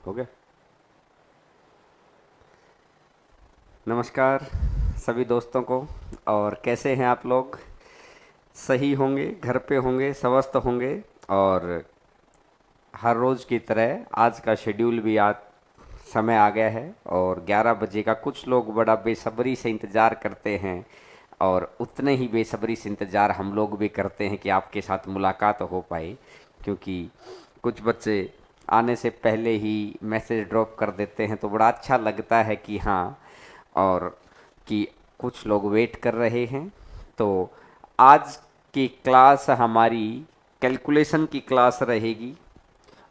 हो गया। नमस्कार सभी दोस्तों को। और कैसे हैं आप लोग? सही होंगे, घर पे होंगे, स्वस्थ होंगे। और हर रोज़ की तरह आज का शेड्यूल भी आज समय आ गया है और 11 बजे का कुछ लोग बड़ा बेसब्री से इंतज़ार करते हैं। और उतने ही बेसब्री से इंतज़ार हम लोग भी करते हैं कि आपके साथ मुलाकात हो पाए, क्योंकि कुछ बच्चे आने से पहले ही मैसेज ड्रॉप कर देते हैं, तो बड़ा अच्छा लगता है कि हाँ, और कि कुछ लोग वेट कर रहे हैं। तो आज की क्लास हमारी कैलकुलेशन की क्लास रहेगी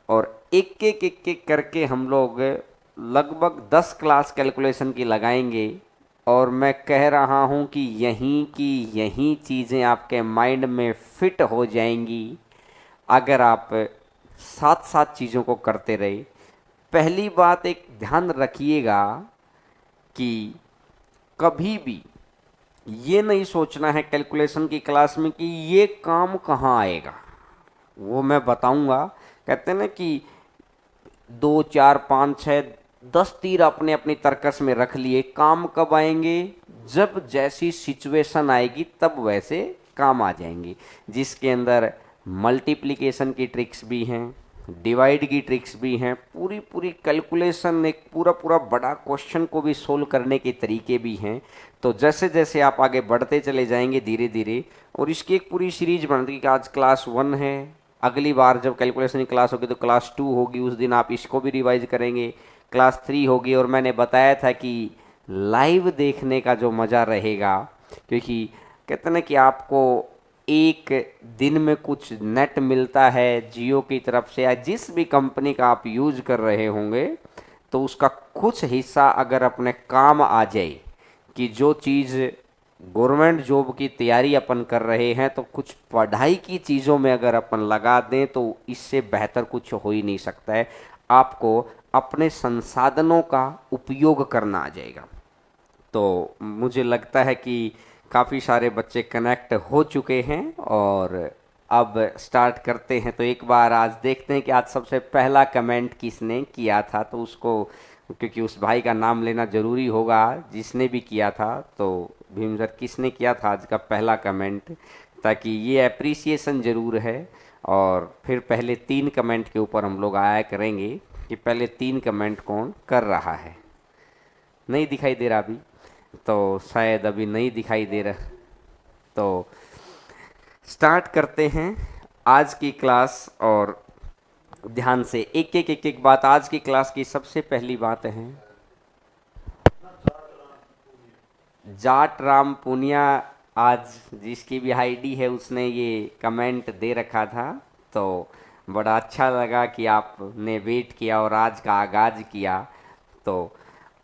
और एक एक करके हम लोग लगभग 10 क्लास कैलकुलेशन की लगाएंगे। और मैं कह रहा हूँ कि यहीं की यहीं चीज़ें आपके माइंड में फिट हो जाएंगी अगर आप साथ साथ चीज़ों को करते रहे। पहली बात एक ध्यान रखिएगा कि कभी भी ये नहीं सोचना है कैलकुलेशन की क्लास में कि ये काम कहाँ आएगा। वो मैं बताऊंगा। कहते हैं ना कि 2 4 5 6 10 तीर अपने अपनी तर्कस में रख लिए, काम कब आएंगे? जब जैसी सिचुएशन आएगी तब वैसे काम आ जाएंगे, जिसके अंदर मल्टीप्लिकेशन की ट्रिक्स भी हैं, डिवाइड की ट्रिक्स भी हैं, पूरी पूरी कैलकुलेशन, एक पूरा पूरा बड़ा क्वेश्चन को भी सोल्व करने के तरीके भी हैं। तो जैसे जैसे आप आगे बढ़ते चले जाएंगे धीरे धीरे, और इसकी एक पूरी सीरीज बनती है कि आज क्लास 1 है, अगली बार जब कैलकुलेशन की क्लास होगी तो क्लास 2 होगी, उस दिन आप इसको भी रिवाइज करेंगे, क्लास 3 होगी। और मैंने बताया था कि लाइव देखने का जो मज़ा रहेगा, क्योंकि कहते हैं ना कि आपको एक दिन में कुछ नेट मिलता है जियो की तरफ से या जिस भी कंपनी का आप यूज कर रहे होंगे, तो उसका कुछ हिस्सा अगर अपने काम आ जाए, कि जो चीज़ गवर्नमेंट जॉब की तैयारी अपन कर रहे हैं, तो कुछ पढ़ाई की चीज़ों में अगर अपन लगा दें तो इससे बेहतर कुछ हो ही नहीं सकता है। आपको अपने संसाधनों का उपयोग करना आ जाएगा। तो मुझे लगता है कि काफ़ी सारे बच्चे कनेक्ट हो चुके हैं और अब स्टार्ट करते हैं। तो एक बार आज देखते हैं कि आज सबसे पहला कमेंट किसने किया था, तो उसको, क्योंकि उस भाई का नाम लेना ज़रूरी होगा जिसने भी किया था। तो भीम सर, किसने किया था आज का पहला कमेंट, ताकि ये अप्रिसिएशन ज़रूर है। और फिर पहले 3 कमेंट के ऊपर हम लोग आया करेंगे कि पहले 3 कमेंट कौन कर रहा है। नहीं दिखाई दे रहा अभी, तो शायद अभी नहीं दिखाई दे रहा। तो स्टार्ट करते हैं आज की क्लास। और ध्यान से एक एक बात, आज की क्लास की सबसे पहली बात है, जाट राम पुनिया। आज जिसकी भी आईडी है उसने ये कमेंट दे रखा था, तो बड़ा अच्छा लगा कि आपने वेट किया और आज का आगाज किया। तो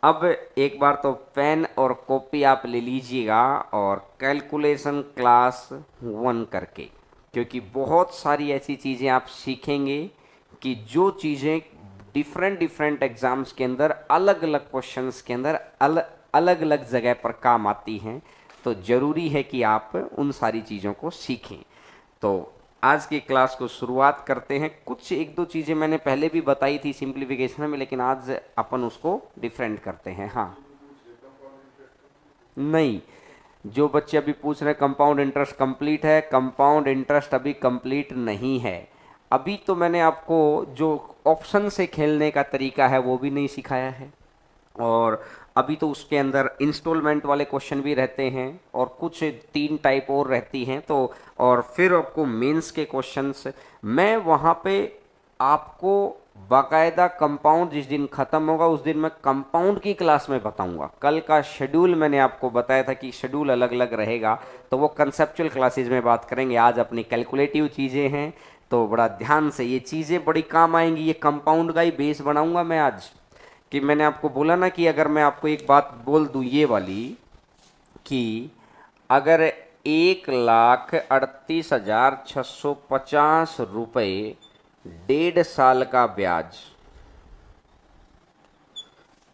अब एक बार तो पेन और कॉपी आप ले लीजिएगा और कैलकुलेशन क्लास 1 करके, क्योंकि बहुत सारी ऐसी चीज़ें आप सीखेंगे कि जो चीज़ें डिफरेंट डिफरेंट एग्जाम्स के अंदर, अलग अलग क्वेश्चंस के अंदर अलग अलग जगह पर काम आती हैं। तो ज़रूरी है कि आप उन सारी चीज़ों को सीखें। तो आज की क्लास को शुरुआत करते हैं। कुछ एक दो चीज़ें मैंने पहले भी बताई थी सिंप्लीफिकेशन में, लेकिन आज अपन उसको डिफरेंट करते हैं। हाँ, नहीं, जो बच्चे अभी पूछ रहे हैं कंपाउंड इंटरेस्ट कंप्लीट है, कंपाउंड इंटरेस्ट अभी कंप्लीट नहीं है। अभी तो मैंने आपको जो ऑप्शन से खेलने का तरीका है वो भी नहीं सिखाया है। और अभी तो उसके अंदर इंस्टॉलमेंट वाले क्वेश्चन भी रहते हैं और कुछ 3 टाइप और रहती हैं। तो और फिर आपको मेंस के क्वेश्चंस, मैं वहाँ पे आपको बाकायदा कंपाउंड जिस दिन ख़त्म होगा उस दिन मैं कंपाउंड की क्लास में बताऊंगा। कल का शेड्यूल मैंने आपको बताया था कि शेड्यूल अलग अलग रहेगा, तो वो कंसेप्चुअल क्लासेज में बात करेंगे। आज अपनी कैलकुलेटिव चीज़ें हैं, तो बड़ा ध्यान से ये चीज़ें बड़ी काम आएंगी। ये कंपाउंड का ही बेस बनाऊंगा मैं आज। कि मैंने आपको बोला ना कि अगर मैं आपको एक बात बोल दूं ये वाली, कि अगर 1,38,650 रुपये 1.5 साल का ब्याज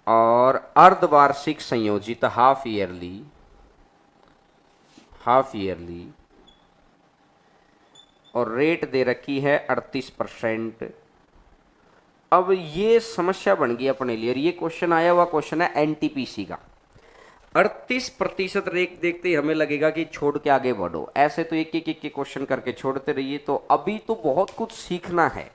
और अर्धवार्षिक संयोजित हाफ ईयरली और रेट दे रखी है 38%, अब ये समस्या बन गई अपने लिए, और ये क्वेश्चन आया हुआ क्वेश्चन है एनटीपीसी का। 38% रेट देखते ही हमें लगेगा कि छोड़ के आगे बढ़ो, ऐसे तो एक एक क्वेश्चन करके छोड़ते रहिए। तो अभी तो बहुत कुछ सीखना है,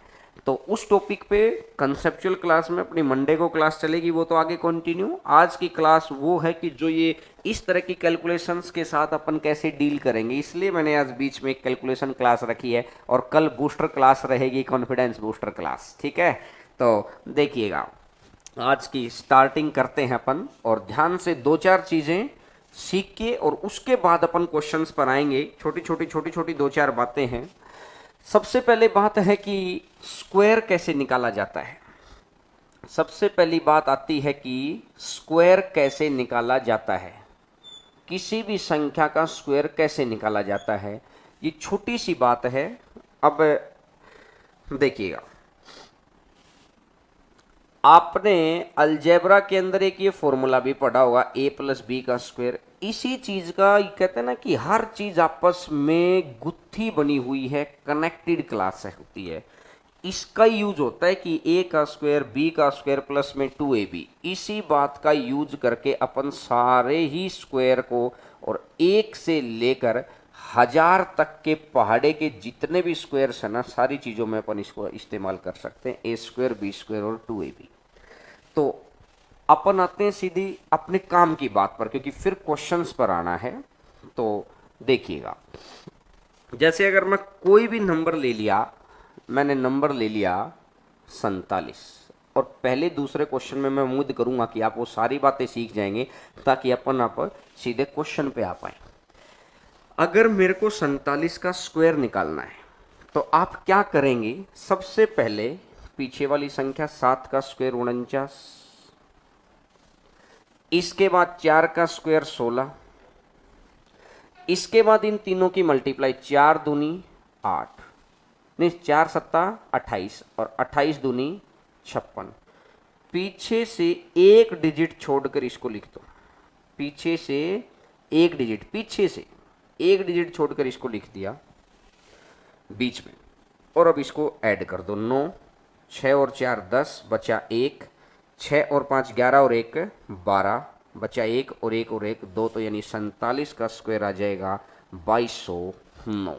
तो उस टॉपिक पे कंसेप्चुअल क्लास में अपनी मंडे को क्लास चलेगी, वो तो आगे कंटिन्यू। आज की क्लास वो है कि जो ये इस तरह की कैलकुलेशंस के साथ अपन कैसे डील करेंगे, इसलिए मैंने आज बीच में एक कैलकुलेशन क्लास रखी है, और कल बूस्टर क्लास रहेगी, कॉन्फिडेंस बूस्टर क्लास, ठीक है। तो देखिएगा, आज की स्टार्टिंग करते हैं अपन, और ध्यान से दो चार चीज़ें सीख के और उसके बाद अपन क्वेश्चंस पर आएंगे। छोटी छोटी दो चार बातें हैं। सबसे पहले बात है कि स्क्वायर कैसे निकाला जाता है। सबसे पहली बात आती है कि स्क्वायर कैसे निकाला जाता है, किसी भी संख्या का स्क्वायर कैसे निकाला जाता है, ये छोटी सी बात है। अब देखिएगा, आपने अलजेब्रा के अंदर एक ये फॉर्मूला भी पढ़ा होगा, a प्लस बी का स्क्वायर। इसी चीज का कहते हैं ना कि हर चीज आपस में गुत्थी बनी हुई है, कनेक्टेड क्लास है होती है। इसका यूज होता है कि a का स्क्वायर b का स्क्वायर प्लस में 2ab। इसी बात का यूज करके अपन सारे ही स्क्वायर को, और एक से लेकर 1000 तक के पहाड़े के जितने भी स्क्वायर्स है ना, सारी चीज़ों में अपन इसको इस्तेमाल कर सकते हैं, a स्क्वायर बी स्क्वायर और 2ab। तो अपन आते हैं सीधी अपने काम की बात पर, क्योंकि फिर क्वेश्चंस पर आना है। तो देखिएगा, जैसे अगर मैं कोई भी नंबर ले लिया, मैंने नंबर ले लिया 47, और पहले दूसरे क्वेश्चन में मैं उम्मीद करूंगा कि आप वो सारी बातें सीख जाएंगे, ताकि अपन आप सीधे क्वेश्चन पे आ पाए। अगर मेरे को 47 का स्क्वायर निकालना है, तो आप क्या करेंगे, सबसे पहले पीछे वाली संख्या 7 का स्क्वायर 49, इसके बाद 4 का स्क्वायर 16, इसके बाद इन तीनों की मल्टीप्लाई, 4 दूनी 8, नहीं 4 सत्ता 28, और 28 दूनी 56। पीछे से एक डिजिट छोड़कर इसको लिख दो, पीछे से एक डिजिट, पीछे से एक डिजिट छोड़कर इसको लिख दिया बीच में, और अब इसको ऐड कर दो। 9, 6 और 4 10, बचा 1, 6 और 5 11 और 1 12, बचा 1 और 1 और 1 2, तो यानी 47 का स्क्वायर आ जाएगा 2209।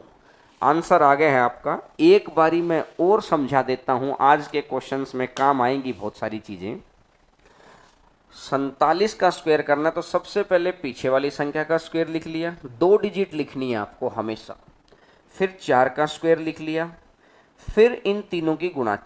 आंसर आ गया है आपका। एक बारी मैं और समझा देता हूं, आज के क्वेश्चंस में काम आएंगी बहुत सारी चीजें। 47 का स्क्वायर करना, तो सबसे पहले पीछे वाली संख्या का स्क्वायर लिख लिया, 2 डिजिट लिखनी है आपको हमेशा, फिर 4 का स्क्वायर लिख लिया, फिर इन तीनों की गुणा,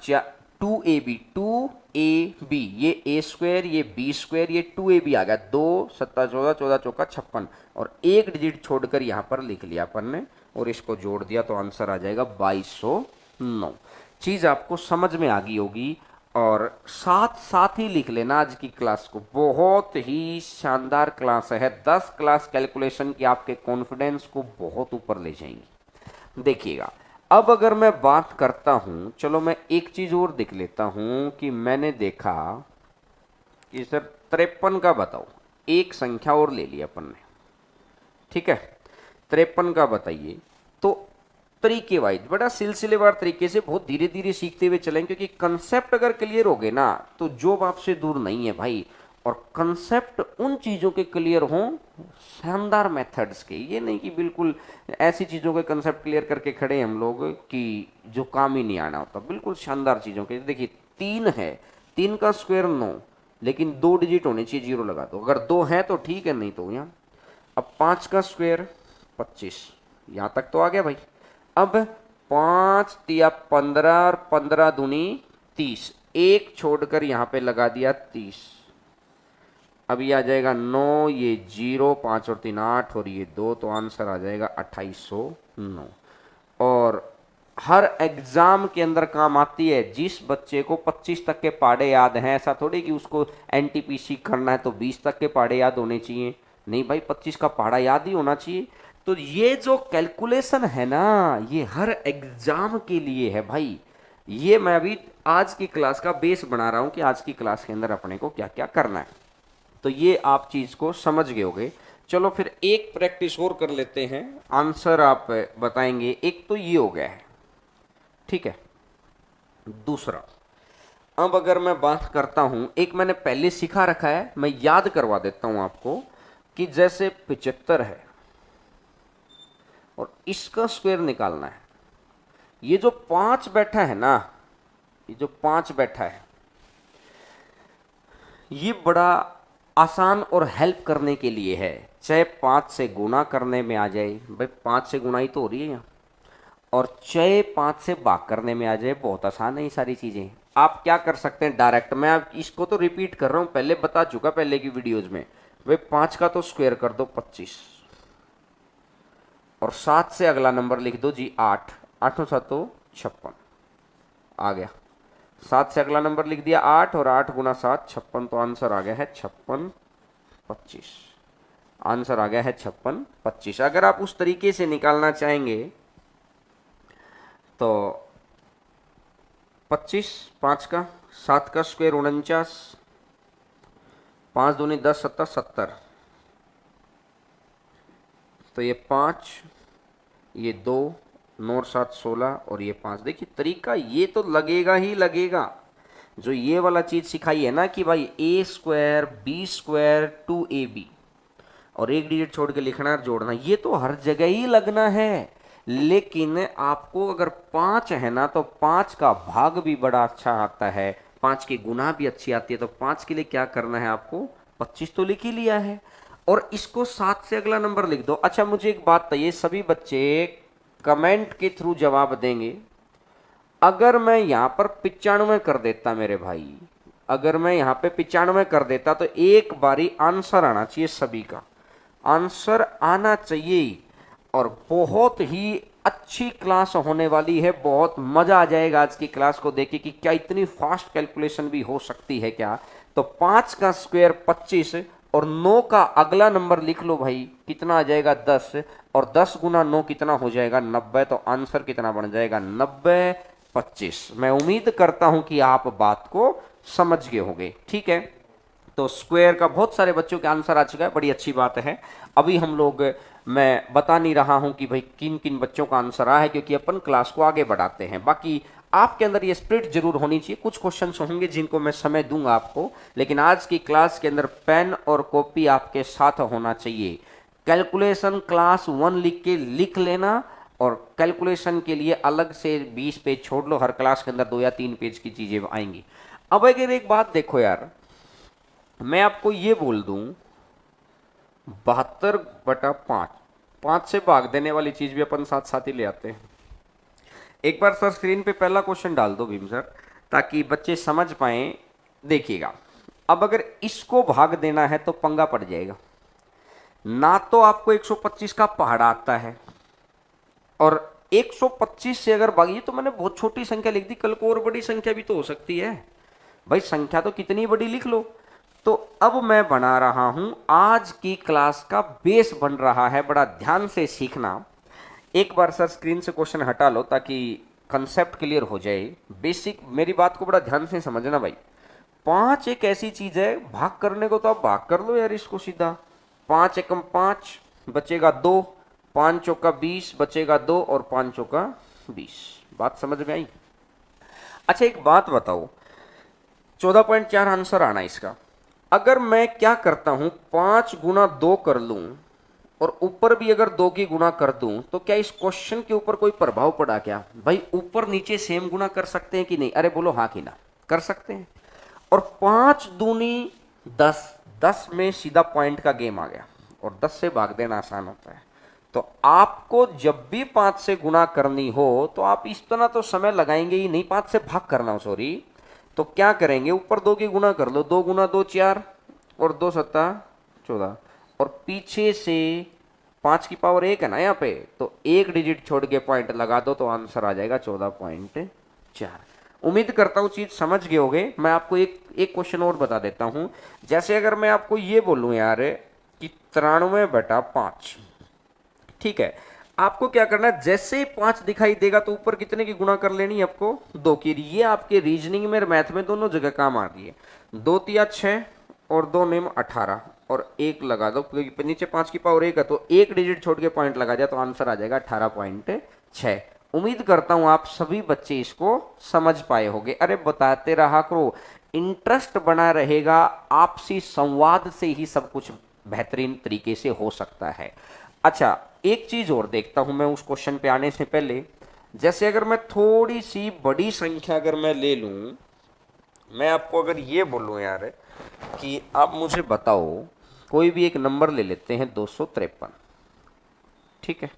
2ab, 2ab, ये a स्क्वायर, ये b स्क्वायर, ये 2ab आ गया, 2 सत्ता 14, 14 चौका 56, और एक डिजिट छोड़कर यहाँ पर लिख लिया अपन ने, और इसको जोड़ दिया, तो आंसर आ जाएगा 2209। चीज़ आपको समझ में आ गई होगी, और साथ साथ ही लिख लेना आज की क्लास को, बहुत ही शानदार क्लास है। 10 क्लास कैलकुलेशन की आपके कॉन्फिडेंस को बहुत ऊपर ले जाएंगी। देखिएगा, अब अगर मैं बात करता हूं, चलो मैं एक चीज और देख लेता हूं कि मैंने देखा कि सर 53 का बताओ, एक संख्या और ले लिया अपन ने, ठीक है, 53 का बताइए। तो तरीके वाइज बड़ा सिलसिलेवार तरीके से बहुत धीरे धीरे सीखते हुए चलें, क्योंकि कंसेप्ट अगर क्लियर हो गए ना, तो जॉब आपसे दूर नहीं है भाई। और कंसेप्ट उन चीज़ों के क्लियर हों, शानदार मेथड्स के, ये नहीं कि बिल्कुल ऐसी चीज़ों के कंसेप्ट क्लियर करके खड़े हैं हम लोग कि जो काम ही नहीं आना होता। बिल्कुल शानदार चीज़ों के, देखिए 3 है, 3 का स्क्वायर 9, लेकिन 2 डिजिट होने चाहिए, 0 लगा दो, अगर 2 है तो ठीक है, नहीं तो यहाँ। अब 5 का स्क्वायर 25, यहाँ तक तो आ गया भाई। अब 5 तिया 15 और 15 दूनी 30, एक छोड़कर यहाँ पे लगा दिया 30। अब ये आ जाएगा 9, ये 0, 5 और 3 8, और ये 2, तो आंसर आ जाएगा 2809। और हर एग्जाम के अंदर काम आती है। जिस बच्चे को 25 तक के पहाड़े याद हैं, ऐसा थोड़ी कि उसको एनटीपीसी करना है तो 20 तक के पहाड़े याद होने चाहिए, नहीं भाई 25 का पहाड़ा याद ही होना चाहिए। तो ये जो कैलकुलेशन है ना, ये हर एग्जाम के लिए है भाई। ये मैं अभी आज की क्लास का बेस बना रहा हूं कि आज की क्लास के अंदर अपने को क्या क्या करना है। तो ये आप चीज को समझ गए होगे। चलो फिर एक प्रैक्टिस और कर लेते हैं, आंसर आप बताएंगे। एक तो ये हो गया है, ठीक है। दूसरा, अब अगर मैं बात करता हूं, एक मैंने पहले सिखा रखा है, मैं याद करवा देता हूं आपको कि जैसे 75 है और इसका स्क्वायर निकालना है। ये जो 5 बैठा है ना, ये जो 5 बैठा है, ये बड़ा आसान और हेल्प करने के लिए है। चाहे 5 से गुना करने में आ जाए, भाई 5 से गुना ही तो हो रही है यहाँ, और चाहे 5 से भाग करने में आ जाए, बहुत आसान है ये सारी चीज़ें। आप क्या कर सकते हैं डायरेक्ट, मैं आप इसको तो रिपीट कर रहा हूँ, पहले बता चुका पहले की वीडियोज में। भाई 5 का तो स्क्वायर कर दो 25, और 7 से अगला नंबर लिख दो जी 8, 8 7 तो 56 आ गया। 7 से अगला नंबर लिख दिया 8, और 8 गुना 7 56, तो आंसर आ गया है 56 25। आंसर आ गया है 56 25। अगर आप उस तरीके से निकालना चाहेंगे तो 25, 5 का, 7 का स्क्वायर 49, 5 दूनी 10 7 70, तो ये 5, ये 2, 9 और 7 16, और ये 5। देखिए तरीका ये तो लगेगा ही लगेगा। जो ये वाला चीज सिखाई है ना कि भाई ए स्क्वायर बी स्क्वायर 2ab, और एक डिजिट छोड़ के लिखना और जोड़ना, ये तो हर जगह ही लगना है। लेकिन आपको अगर 5 है ना, तो 5 का भाग भी बड़ा अच्छा आता है, 5 की गुना भी अच्छी आती है। तो 5 के लिए क्या करना है आपको, 25 तो लिख ही लिया है, और इसको 7 से अगला नंबर लिख दो। अच्छा मुझे एक बात बताइए, सभी बच्चे कमेंट के थ्रू जवाब देंगे। अगर मैं यहां पर 95 कर देता मेरे भाई, अगर मैं यहां पे 95 कर देता, तो एक बारी आंसर आना चाहिए, सभी का आंसर आना चाहिए। और बहुत ही अच्छी क्लास होने वाली है, बहुत मजा आ जाएगा आज की क्लास को देख के कि क्या इतनी फास्ट कैलकुलेशन भी हो सकती है क्या। तो 5 का स्क्वायर 25, और 9 का अगला नंबर लिख लो भाई, कितना आ जाएगा 10, और 10 गुना 9 कितना हो जाएगा 90। तो आंसर कितना बन जाएगा 90 25। मैं उम्मीद करता हूं कि आप बात को समझ गए होंगे, ठीक है। तो स्क्वायर का बहुत सारे बच्चों के आंसर आ चुका है, बड़ी अच्छी बात है। अभी हम लोग, मैं बता नहीं रहा हूं कि भाई किन किन बच्चों का आंसर आया है, क्योंकि अपन क्लास को आगे बढ़ाते हैं। बाकी आपके अंदर ये स्पिरिट जरूर होनी चाहिए। कुछ क्वेश्चंस होंगे जिनको मैं समय दूंगा आपको, लेकिन आज की क्लास के अंदर पेन और कॉपी आपके साथ होना चाहिए। कैलकुलेशन क्लास 1 लिख के लिख लेना, और कैलकुलेशन के लिए अलग से 20 पेज छोड़ लो, हर क्लास के अंदर 2 या 3 पेज की चीजें आएंगी। अब अगर एक बात देखो यार, मैं आपको ये बोल दूं 72/5, 5 से भाग देने वाली चीज भी अपन साथ साथ ही ले आते हैं। एक बार सर स्क्रीन पे पहला क्वेश्चन डाल दो भीम सर, ताकि बच्चे समझ पाए। देखिएगा, अब अगर इसको भाग देना है तो पंगा पड़ जाएगा ना। तो आपको 125 का पहाड़ा आता है, और 125 से अगर भागिए, तो मैंने बहुत छोटी संख्या लिख दी, कल को और बड़ी संख्या भी तो हो सकती है भाई, संख्या तो कितनी बड़ी लिख लो। तो अब मैं बना रहा हूं, आज की क्लास का बेस बन रहा है, बड़ा ध्यान से सीखना। एक बार सर स्क्रीन से क्वेश्चन हटा लो ताकि कंसेप्ट क्लियर हो जाए। बेसिक मेरी बात को बड़ा ध्यान से समझना भाई। 5 एक ऐसी चीज है, भाग करने को तो आप भाग कर लो यार इसको सीधा। 5 एकम 5 बचेगा 2, 5 चौका 20 बचेगा 2, और 5 चौका 20। बात समझ में आई? अच्छा एक बात बताओ, 14.4 आंसर आना इसका। अगर मैं क्या करता हूं, 5 गुना 2 कर लूं, और ऊपर भी अगर 2 की गुणा कर दूं, तो क्या इस क्वेश्चन के ऊपर कोई प्रभाव पड़ा क्या भाई? ऊपर नीचे सेम गुना कर सकते हैं कि नहीं? अरे बोलो हाँ कि ना, कर सकते हैं। और 5 दूनी 10, 10 में सीधा पॉइंट का गेम आ गया, और 10 से भाग देना आसान होता है। तो आपको जब भी 5 से गुणा करनी हो, तो आप इस तरह तो समय लगाएंगे ही नहीं, 5 से भाग करना हो, सॉरी। तो क्या करेंगे, ऊपर 2 की गुणा कर लो, 2 गुना 2 4, और 2 सत्ता 14, और पीछे से 5 की पावर 1 है ना यहाँ पे, तो एक डिजिट छोड़ के पॉइंट लगा दो, तो आंसर आ जाएगा 14.4। उम्मीद करता हूँ चीज समझ गए होगे। मैं आपको एक क्वेश्चन और बता देता हूँ। जैसे अगर मैं आपको ये बोलूँ यार कि 93/5, ठीक है, आपको क्या करना है, जैसे ही 5 दिखाई देगा तो ऊपर कितने की गुणा कर लेनी है आपको, 2 की। ये आपके रीजनिंग में, मैथ में दोनों जगह काम आ रही है। 2 तिया 6, और 2 नेम 18, और 1 लगा दो, क्योंकि नीचे 5 की पावर 1 है, तो एक डिजिट छोड़ के पॉइंट लगा जाए तो आंसर आ जाएगा 18.6। उम्मीद करता हूं आप सभी बच्चे इसको समझ पाए होंगे। अरे बताते रहा करो, इंटरेस्ट बना रहेगा, आपसी संवाद से ही सब कुछ बेहतरीन तरीके से हो सकता है। अच्छा, एक चीज और देखता हूं मैं उस क्वेश्चन पे आने से पहले। जैसे अगर मैं थोड़ी सी बड़ी संख्या अगर मैं ले लूं, मैं आपको अगर ये बोलूं यार कि आप मुझे बताओ, कोई भी एक नंबर ले लेते हैं 253, ठीक है,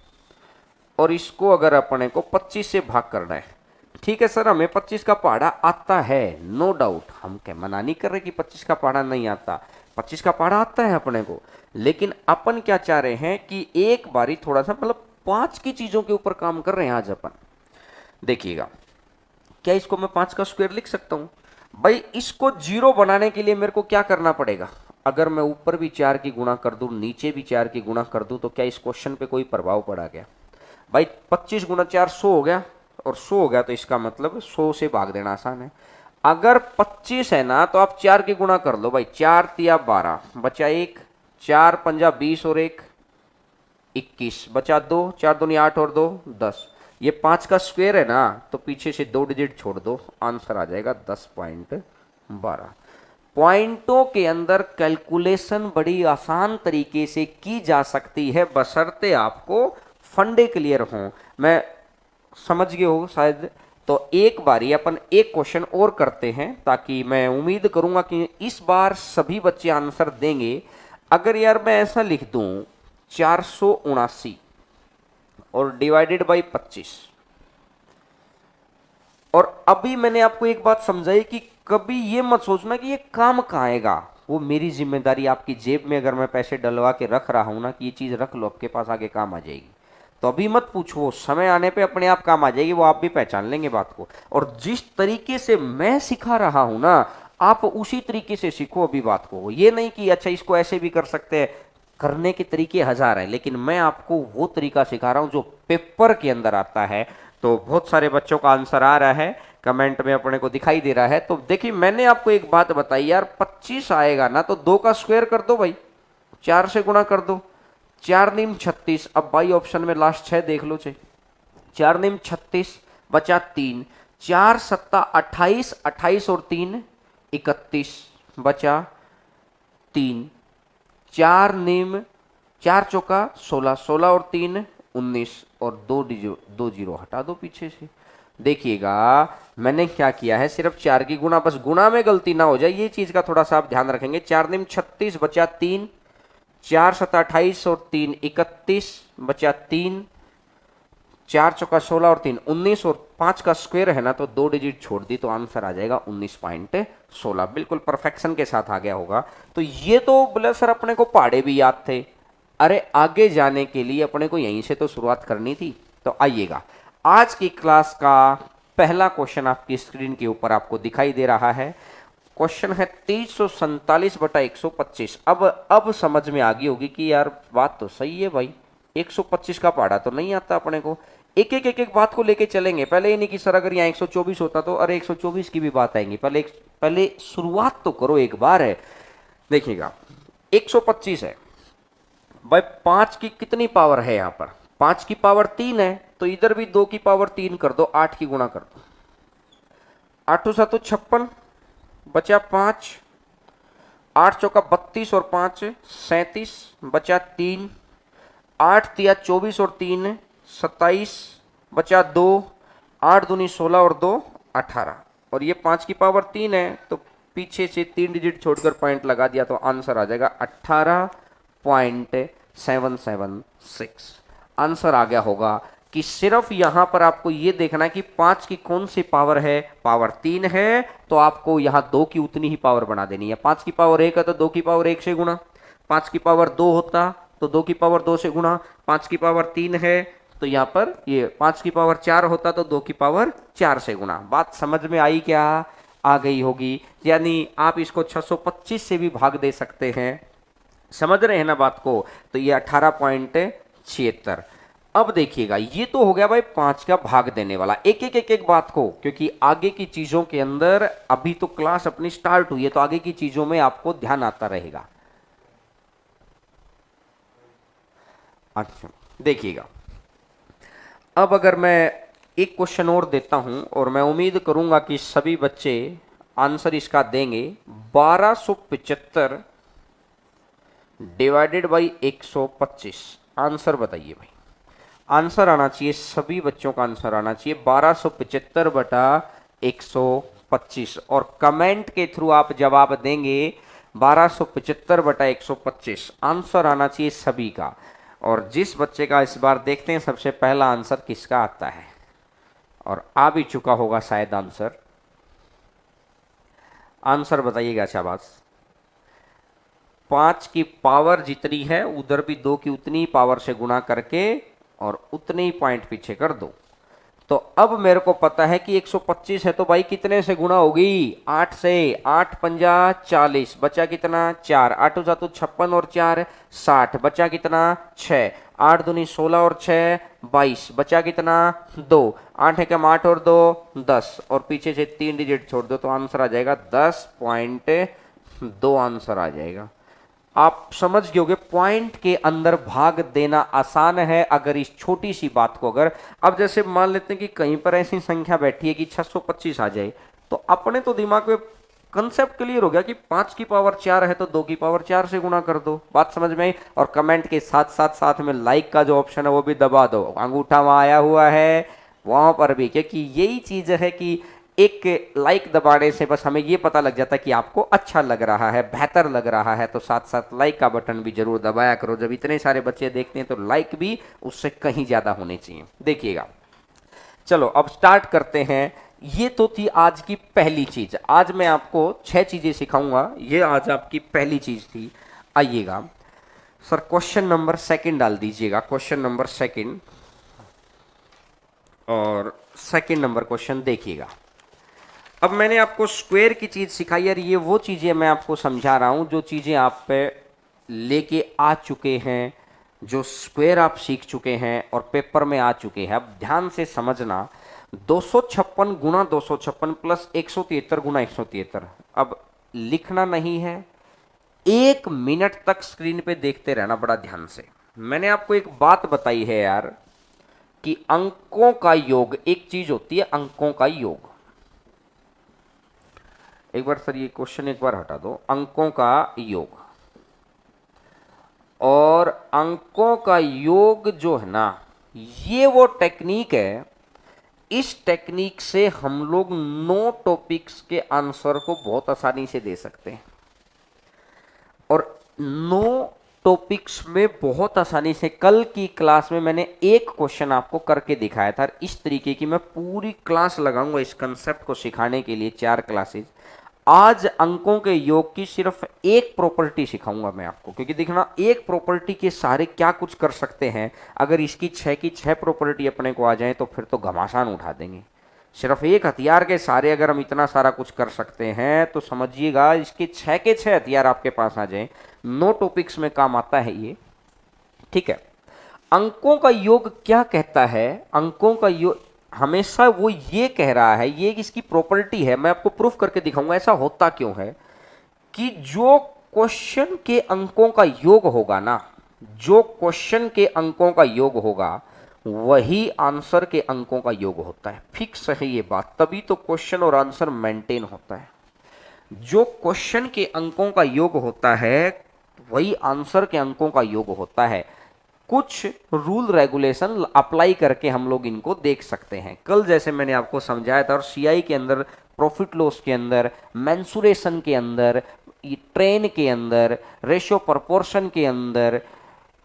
और इसको अगर अपने को 25 से भाग करना है। ठीक है सर, हमें 25 का पहाड़ा आता है, नो डाउट, हम क्या मना नहीं कर रहे कि 25 का पहाड़ा नहीं आता, 25 का पहाड़ा आता है अपने को। लेकिन अपन क्या चाह रहे हैं कि एक बारी थोड़ा सा मतलब 5 की चीजों के ऊपर काम कर रहे हैं आज अपन। देखिएगा, क्या इसको मैं 5 का स्क्वायर लिख सकता हूं? भाई इसको 0 बनाने के लिए मेरे को क्या करना पड़ेगा? अगर मैं ऊपर भी 4 की गुणा कर दूं, नीचे भी 4 की गुणा कर दूं, तो क्या इस क्वेश्चन पे कोई प्रभाव पड़ा क्या? भाई 25 गुना 4 100 हो गया, और 100 हो गया तो इसका मतलब 100 से भाग देना आसान है। अगर 25 है ना, तो आप 4 की गुणा कर लो भाई, 4 तिया 12 बचा 1, 4 पंजा 20 और 1 21 बचा 2, 4 दूनी 8 और 2 10। ये 5 का स्क्वायर है ना, तो पीछे से 2 डिजिट छोड़ दो, आंसर आ जाएगा 10.12। पॉइंटों के अंदर कैलकुलेशन बड़ी आसान तरीके से की जा सकती है, बशर्ते आपको फंडे क्लियर हों। मैं समझ गए हो शायद। तो एक बारी अपन एक क्वेश्चन और करते हैं, ताकि मैं उम्मीद करूंगा कि इस बार सभी बच्चे आंसर देंगे। अगर यार मैं ऐसा लिख दूं 479 और डिवाइडेड बाई 25, और अभी मैंने आपको एक बात समझाई कि कभी ये मत सोचना कि ये काम कहाँ आएगा, वो मेरी जिम्मेदारी। आपकी जेब में अगर मैं पैसे डलवा के रख रहा हूं ना कि ये चीज रख लो, आपके पास आगे काम आ जाएगी, तो अभी मत पूछो, वो समय आने पे अपने आप काम आ जाएगी, वो आप भी पहचान लेंगे बात को। और जिस तरीके से मैं सिखा रहा हूं ना, आप उसी तरीके से सीखो अभी बात को। ये नहीं कि अच्छा इसको ऐसे भी कर सकते हैं, करने के तरीके हजार हैं, लेकिन मैं आपको वो तरीका सिखा रहा हूं जो पेपर के अंदर आता है। तो बहुत सारे बच्चों का आंसर आ रहा है, कमेंट में अपने को दिखाई दे रहा है। तो देखिए, मैंने आपको एक बात बताई यार, 25 आएगा ना तो 2 का स्क्वायर कर दो भाई, 4 से गुणा कर दो, 4 नीम 36। अब बाई ऑप्शन में लास्ट 6 देख लो चाहिए, 4 नीम 36 बचा 3, 4 सत्ता 28, 28 और 3 31 बचा 3, 4 नीम 4 चौका 16, 16 और 3 19, और 2 जीरो हटा दो पीछे से। देखिएगा मैंने क्या किया है, सिर्फ 4 की गुणा, बस गुणा में गलती ना हो जाए, ये चीज का थोड़ा सा आप ध्यान रखेंगे। 4 नीम 36 बचा 3, 4 सत्ता 28 और 3 31 बचा 3, 4 चौका 16 और 3 19, और 5 का स्क्वायर है ना तो 2 डिजिट छोड़ दी, तो आंसर आ जाएगा 19.16। बिल्कुल परफेक्शन के साथ आ गया होगा। तो ये तो बोले सर अपने को पहाड़े भी याद थे, अरे आगे जाने के लिए अपने को यहीं से तो शुरुआत करनी थी। तो आइएगा, आज की क्लास का पहला क्वेश्चन आपकी स्क्रीन के ऊपर आपको दिखाई दे रहा है। क्वेश्चन है 347 बटा 125। अब समझ में आ गई होगी कि यार बात तो सही है भाई, 125 का पहाड़ा तो नहीं आता अपने को। एक एक बात को लेके चलेंगे, पहले ये नहीं कि सर अगर यहाँ 124 होता तो अरे 124 की भी बात आएंगी, पहले शुरुआत तो करो एक बार है। देखिएगा 125 है भाई, 5 की कितनी पावर है यहाँ पर? 5 की पावर 3 है, तो इधर भी 2 की पावर 3 कर दो, 8 की गुणा कर दो, 8 7 56 बचा 5, 8 चौका 32 और 5 37 बचा 3, 8 तिया 24 और 3 27 बचा 2, 8 दूनी 16 और 2 18, और ये 5 की पावर 3 है, तो पीछे से 3 डिजिट छोड़कर पॉइंट लगा दिया, तो आंसर आ जाएगा 18.776। आंसर आ गया होगा कि सिर्फ यहां पर आपको ये देखना है कि 5 की कौन सी पावर है, पावर 3 है, तो आपको यहां 2 की उतनी ही पावर बना देनी है। 5 की पावर 1 है तो 2 की पावर 1 से गुणा, 5 की पावर 2 होता तो 2 की पावर 2 से गुणा, 5 की पावर 3 है तो यहाँ पर ये 5 की पावर 4 होता तो 2 की पावर 4 से गुणा। बात समझ में आई क्या? आ गई होगी। यानी आप इसको 625 से भी भाग दे सकते हैं, समझ रहे हैं ना बात को? तो ये 18.76। अब देखिएगा, ये तो हो गया भाई 5 का भाग देने वाला। एक बात को, क्योंकि आगे की चीजों के अंदर अभी तो क्लास अपनी स्टार्ट हुई है, तो आगे की चीजों में आपको ध्यान आता रहेगा। अच्छा देखिएगा, अब अगर मैं एक क्वेश्चन और देता हूं और मैं उम्मीद करूंगा कि सभी बच्चे आंसर इसका देंगे। 1275 डिवाइडेड बाई 125, आंसर बताइए भाई। आंसर आना चाहिए, सभी बच्चों का आंसर आना चाहिए 1275 बटा 125, और कमेंट के थ्रू आप जवाब देंगे 1275 बटा 125, आंसर आना चाहिए सभी का। और जिस बच्चे का इस बार देखते हैं सबसे पहला आंसर किसका आता है, और आ भी चुका होगा शायद आंसर। आंसर बताइएगा शाबाश। 5 की पावर जितनी है उधर भी 2 की उतनी पावर से गुणा करके और उतने ही पॉइंट पीछे कर दो। तो अब मेरे को पता है कि 125 है तो भाई कितने से गुणा होगी, 8 से। 8 पंजा 40, बचा कितना 4, 8 जातो 56 और 4 60, बचा कितना 6, 8 दूनी 16 और 6 22, बचा कितना 2, 8 है कम 8 और 2 10, और पीछे से 3 डिजिट छोड़ दो तो आंसर आ जाएगा 10.2 आंसर आ जाएगा। आप समझ गए होंगे पॉइंट के अंदर भाग देना आसान है अगर इस छोटी सी बात को, अगर अब जैसे मान लेते हैं कि कहीं पर ऐसी संख्या बैठी है कि 625 आ जाए, तो अपने तो दिमाग में कंसेप्ट क्लियर हो गया कि 5 की पावर 4 है तो 2 की पावर 4 से गुणा कर दो। बात समझ में आई। और कमेंट के साथ में लाइक का जो ऑप्शन है वो भी दबा दो, अंगूठा वहां आया हुआ है वहां पर भी, क्योंकि यही चीज है कि एक लाइक दबाने से बस हमें ये पता लग जाता है कि आपको अच्छा लग रहा है, बेहतर लग रहा है, तो साथ साथ लाइक का बटन भी जरूर दबाया करो। जब इतने सारे बच्चे देखते हैं तो लाइक भी उससे कहीं ज्यादा होने चाहिए। देखिएगा, चलो अब स्टार्ट करते हैं। ये तो थी आज की पहली चीज। आज मैं आपको 6 चीजें सिखाऊंगा, ये आज आपकी पहली चीज थी। आइएगा सर, क्वेश्चन नंबर 2 डाल दीजिएगा, क्वेश्चन नंबर 2, और 2 नंबर क्वेश्चन देखिएगा। अब मैंने आपको स्क्वायर की चीज सिखाई और ये वो चीजें मैं आपको समझा रहा हूं जो चीजें आप पे लेके आ चुके हैं, जो स्क्वायर आप सीख चुके हैं और पेपर में आ चुके हैं। अब ध्यान से समझना, 256 गुना 256 प्लस 173 गुना 173। अब लिखना नहीं है, 1 मिनट तक स्क्रीन पे देखते रहना बड़ा ध्यान से। मैंने आपको एक बात बताई है यार कि अंकों का योग एक चीज होती है, अंकों का योग। एक बार सर ये क्वेश्चन एक बार हटा दो, अंकों का योग। और अंकों का योग जो है ना, ये वो टेक्निक है, इस टेक्निक से हम लोग 9 टॉपिक्स के आंसर को बहुत आसानी से दे सकते हैं। और 9 टॉपिक्स में बहुत आसानी से, कल की क्लास में मैंने एक क्वेश्चन आपको करके दिखाया था। इस तरीके की मैं पूरी क्लास लगाऊंगा इस कंसेप्ट को सिखाने के लिए, 4 क्लासेज। आज अंकों के योग की सिर्फ एक प्रॉपर्टी सिखाऊंगा मैं आपको, क्योंकि देखना एक प्रॉपर्टी के सारे क्या कुछ कर सकते हैं। अगर इसकी 6 की 6 प्रॉपर्टी अपने को आ जाए तो फिर तो घमासान उठा देंगे। सिर्फ एक हथियार के सारे अगर हम इतना सारा कुछ कर सकते हैं तो समझिएगा इसके 6 के 6 हथियार आपके पास आ जाए। 9 टॉपिक्स में काम आता है ये, ठीक है। अंकों का योग क्या कहता है, अंकों का योग हमेशा वो ये कह रहा है, ये इसकी प्रॉपर्टी है, मैं आपको प्रूफ करके दिखाऊंगा ऐसा होता क्यों है, कि जो क्वेश्चन के अंकों का योग होगा ना, जो क्वेश्चन के अंकों का योग होगा वही आंसर के अंकों का योग होता है। फिक्स है ये बात, तभी तो क्वेश्चन और आंसर मेंटेन होता है। जो क्वेश्चन के अंकों का योग होता है वही आंसर के अंकों का योग होता है। कुछ रूल रेगुलेशन अप्लाई करके हम लोग इनको देख सकते हैं। कल जैसे मैंने आपको समझाया था, और सीआई के अंदर, प्रॉफिट लॉस के अंदर, मेंसुरेशन के अंदर, ट्रेन के अंदर, रेशियो प्रोपोर्शन के अंदर,